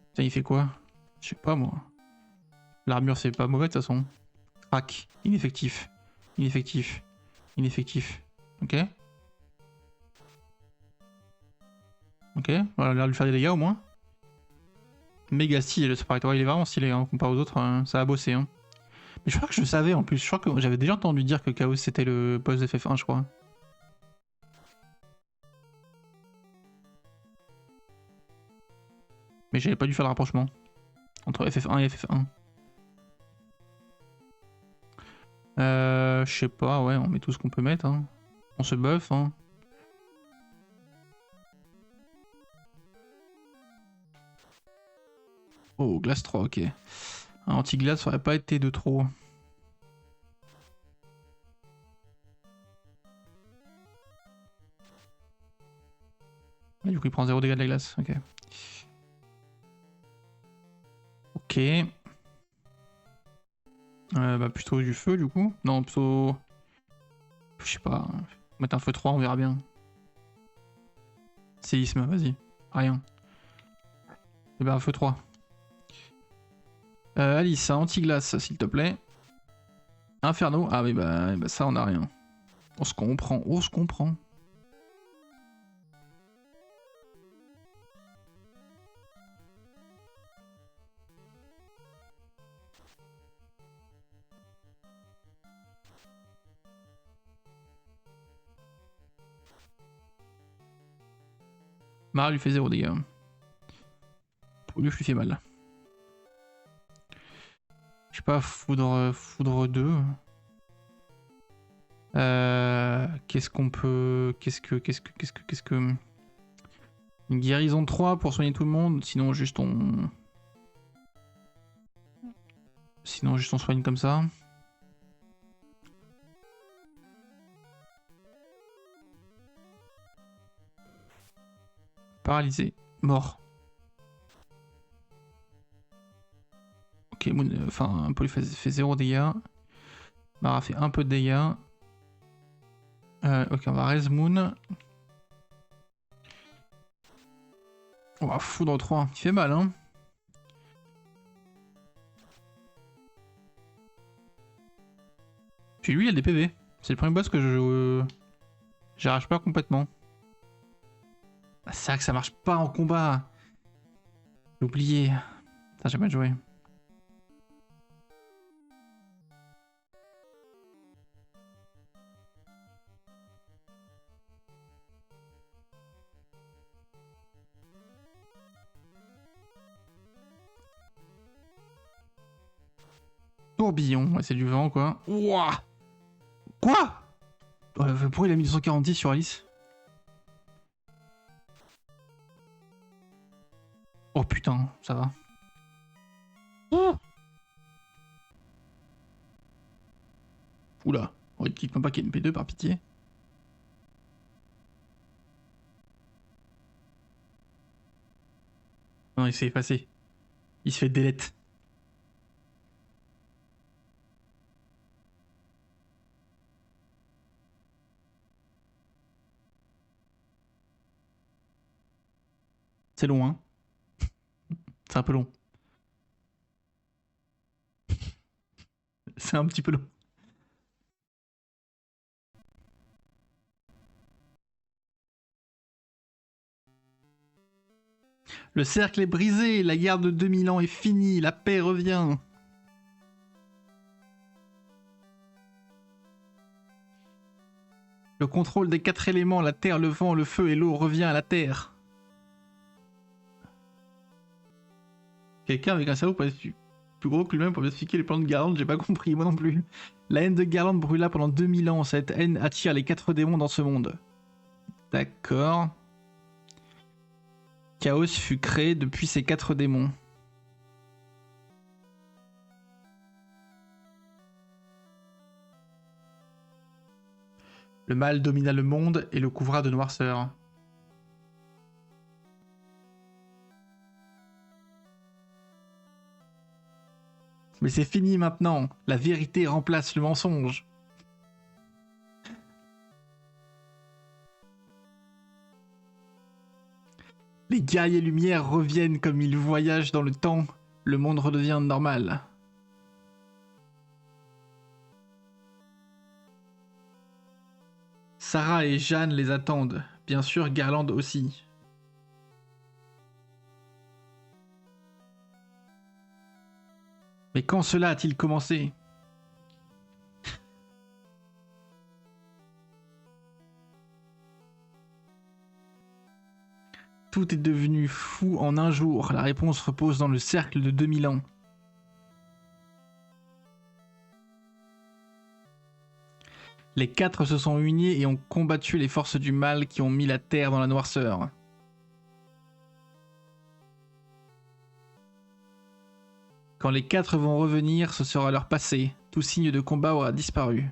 Putain, il fait quoi? Je sais pas, moi. L'armure, c'est pas mauvais, de toute façon. Crac. Ineffectif. Ineffectif. Ineffectif. Ok. Ok. Voilà, l'air de lui faire des dégâts, au moins. Méga stylé, le Sprite. Il est vraiment stylé, hein, comparé aux autres. Ça a bossé, hein. Mais je crois que je savais, en plus. Je crois que j'avais déjà entendu dire que Chaos, c'était le boss de FF1, je crois. Mais j'avais pas dû faire le rapprochement entre FF1 et FF1. Je sais pas, ouais, on met tout ce qu'on peut mettre. Hein. On se buff. Hein. Oh, glace 3, ok. Un anti-glace, ça aurait pas été de trop. Ah, du coup, il prend 0 dégâts de la glace, ok. Ok. Bah, plutôt du feu, du coup. Non, plutôt... Je sais pas. Mettre un feu 3, on verra bien. Séisme, vas-y. Rien. Et bah, un feu 3. Alice, un anti-glace, s'il te plaît. Inferno. Ah, mais bah ça, on a rien. On se comprend, on se comprend. Mara lui fait 0 dégâts. Pour lui, je lui fais mal. Je sais pas, foudre 2. Qu'est-ce qu'on peut... Qu'est-ce que... Une guérison 3 pour soigner tout le monde, sinon juste on... Sinon juste on soigne comme ça. Paralysé. Mort. Ok, Moon, enfin, Paul fait 0 dégâts. Mara fait un peu de dégâts. Ok, on va raise Moon. On va foudre 3. Il fait mal, hein. Puis lui, il a des PV. C'est le premier boss que j'arrache pas complètement. Ah, c'est vrai que ça marche pas en combat. J'ai oublié. Putain, j'ai mal joué. Tourbillon, ouais, c'est du vent, quoi. Ouah. Quoi? Pourquoi il a mis 246 sur Alice? Oh putain, ça va. Oh. Oula, on dites pas qu'il y a une P2 par pitié. Non, il s'est effacé. Il se fait delete. C'est long, hein. C'est un peu long. C'est un petit peu long. Le cercle est brisé, la guerre de 2000 ans est finie, la paix revient. Le contrôle des 4 éléments, la terre, le vent, le feu et l'eau revient à la terre. Quelqu'un avec un cerveau plus gros que lui-même pour expliquer les plans de Garland, j'ai pas compris, moi non plus. La haine de Garland brûla pendant 2000 ans, cette haine attire les 4 démons dans ce monde. D'accord. Chaos fut créé depuis ces 4 démons. Le mal domina le monde et le couvra de noirceur. Mais c'est fini maintenant. La vérité remplace le mensonge. Les guerriers lumière reviennent comme ils voyagent dans le temps. Le monde redevient normal. Sarah et Jeanne les attendent. Bien sûr, Garland aussi. Mais quand cela a-t-il commencé? Tout est devenu fou en un jour. La réponse repose dans le cercle de 2000 ans. Les quatre se sont unis et ont combattu les forces du mal qui ont mis la terre dans la noirceur. Quand les quatre vont revenir, ce sera leur passé. Tout signe de combat aura disparu.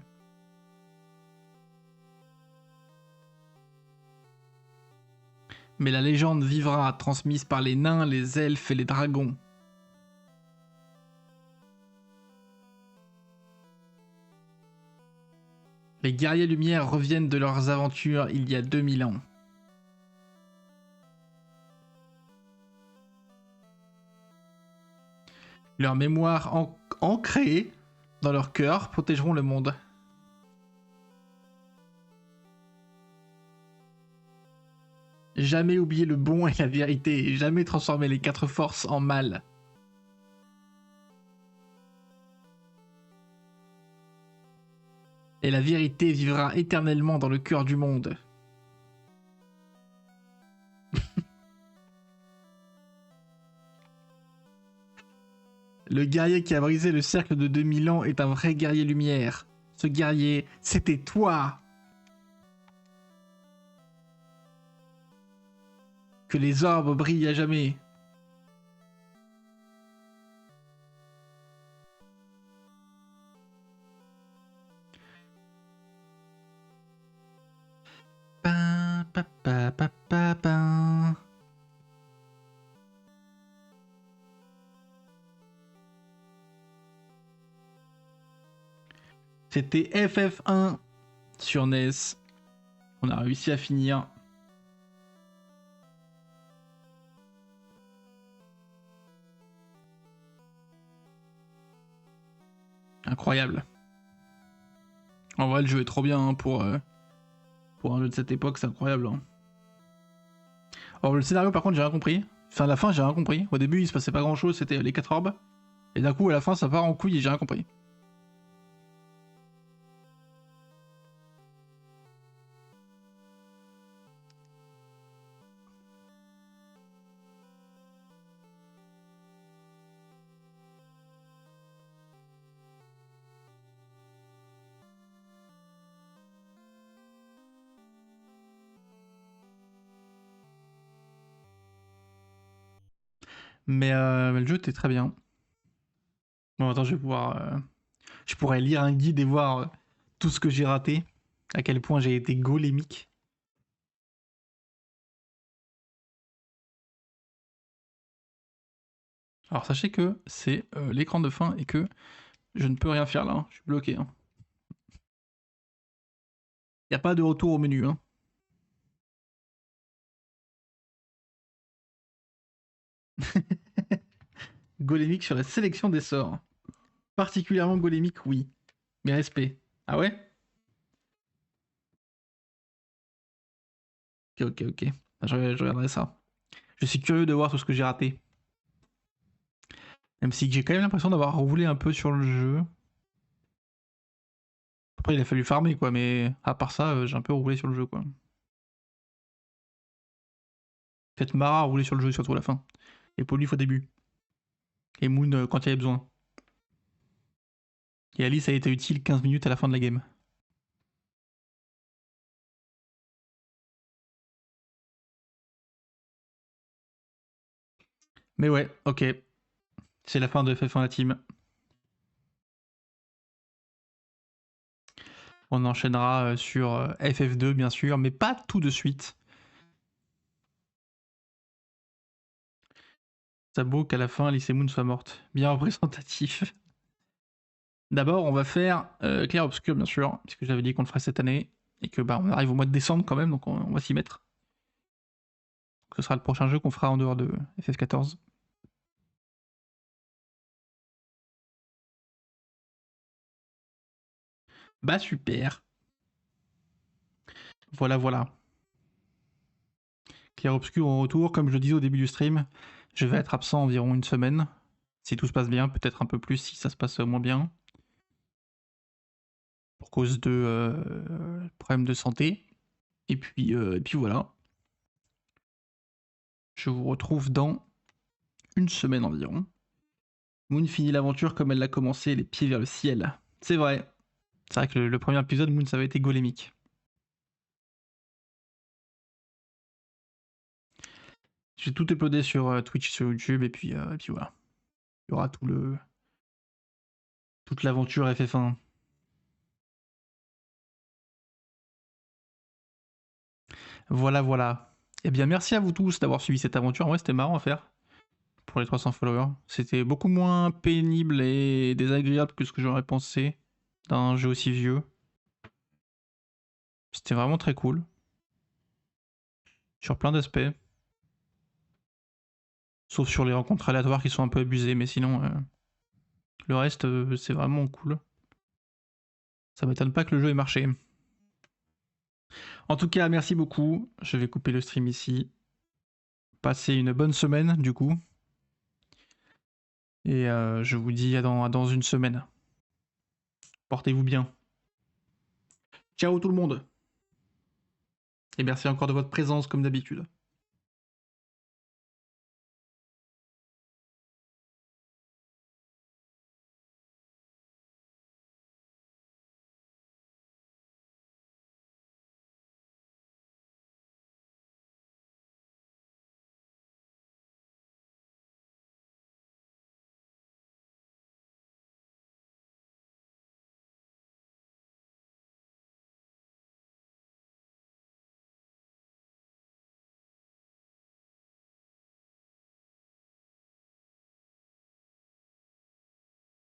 Mais la légende vivra, transmise par les nains, les elfes et les dragons. Les guerriers lumière reviennent de leurs aventures il y a 2000 ans. Leurs mémoires ancrées dans leur cœur protégeront le monde. Jamais oublier le bon et la vérité, jamais transformer les quatre forces en mal. Et la vérité vivra éternellement dans le cœur du monde. Le guerrier qui a brisé le cercle de 2000 ans est un vrai guerrier lumière. Ce guerrier, c'était toi! Que les orbes brillent à jamais. Pa, pa, pa, pa, pa, pa. C'était FF1 sur NES. On a réussi à finir. Incroyable. En vrai, le jeu est trop bien hein, pour un jeu de cette époque, c'est incroyable. Hein. Alors, le scénario, par contre, j'ai rien compris. Enfin, à la fin, j'ai rien compris. Au début, il se passait pas grand chose, c'était les 4 orbes. Et d'un coup, à la fin, ça part en couille et j'ai rien compris. Mais le jeu était très bien. Bon, attends, je vais pouvoir. Je pourrais lire un guide et voir tout ce que j'ai raté. À quel point j'ai été golémique. Alors, sachez que c'est l'écran de fin et que je ne peux rien faire là. Hein. Je suis bloqué. Hein. Y a pas de retour au menu. Hein. Golémique sur la sélection des sorts. Particulièrement golémique, oui. Mais respect. Ah ouais? Ok, ok, ok. Je regarderai ça. Je suis curieux de voir tout ce que j'ai raté. Même si j'ai quand même l'impression d'avoir roulé un peu sur le jeu. Après, il a fallu farmer, quoi. Mais à part ça, j'ai un peu roulé sur le jeu, quoi. Faites Mara rouler sur le jeu, surtout à la fin. Et Polif au début. Et Moon quand il y avait besoin. Et Alice a été utile 15 minutes à la fin de la game. Mais ouais, ok. C'est la fin de FF1 la team. On enchaînera sur FF2 bien sûr, mais pas tout de suite. C'est beau qu'à la fin, Alice et Moon soit morte. Bien représentatif. D'abord, on va faire Clair Obscur, bien sûr, puisque j'avais dit qu'on le ferait cette année, et que bah, on arrive au mois de décembre quand même, donc on va s'y mettre. Ce sera le prochain jeu qu'on fera en dehors de FF14. Bah super. Voilà, voilà. Clair Obscur en retour, comme je le disais au début du stream, je vais être absent environ une semaine. Si tout se passe bien, peut-être un peu plus si ça se passe moins bien. Pour cause de problèmes de santé. Et puis voilà. Je vous retrouve dans une semaine environ. Moon finit l'aventure comme elle l'a commencé, les pieds vers le ciel. C'est vrai. C'est vrai que le premier épisode, Moon, ça avait été golémique. J'ai tout uploadé sur Twitch, sur YouTube, et puis voilà. Il y aura toute l'aventure FF1. Voilà, voilà. Eh bien, merci à vous tous d'avoir suivi cette aventure. En vrai, c'était marrant à faire pour les 300 followers. C'était beaucoup moins pénible et désagréable que ce que j'aurais pensé d'un jeu aussi vieux. C'était vraiment très cool. Sur plein d'aspects. Sauf sur les rencontres aléatoires qui sont un peu abusées, mais sinon, le reste, c'est vraiment cool. Ça m'étonne pas que le jeu ait marché. En tout cas, merci beaucoup. Je vais couper le stream ici. Passez une bonne semaine, du coup. Et je vous dis à dans une semaine. Portez-vous bien. Ciao tout le monde. Et merci encore de votre présence comme d'habitude.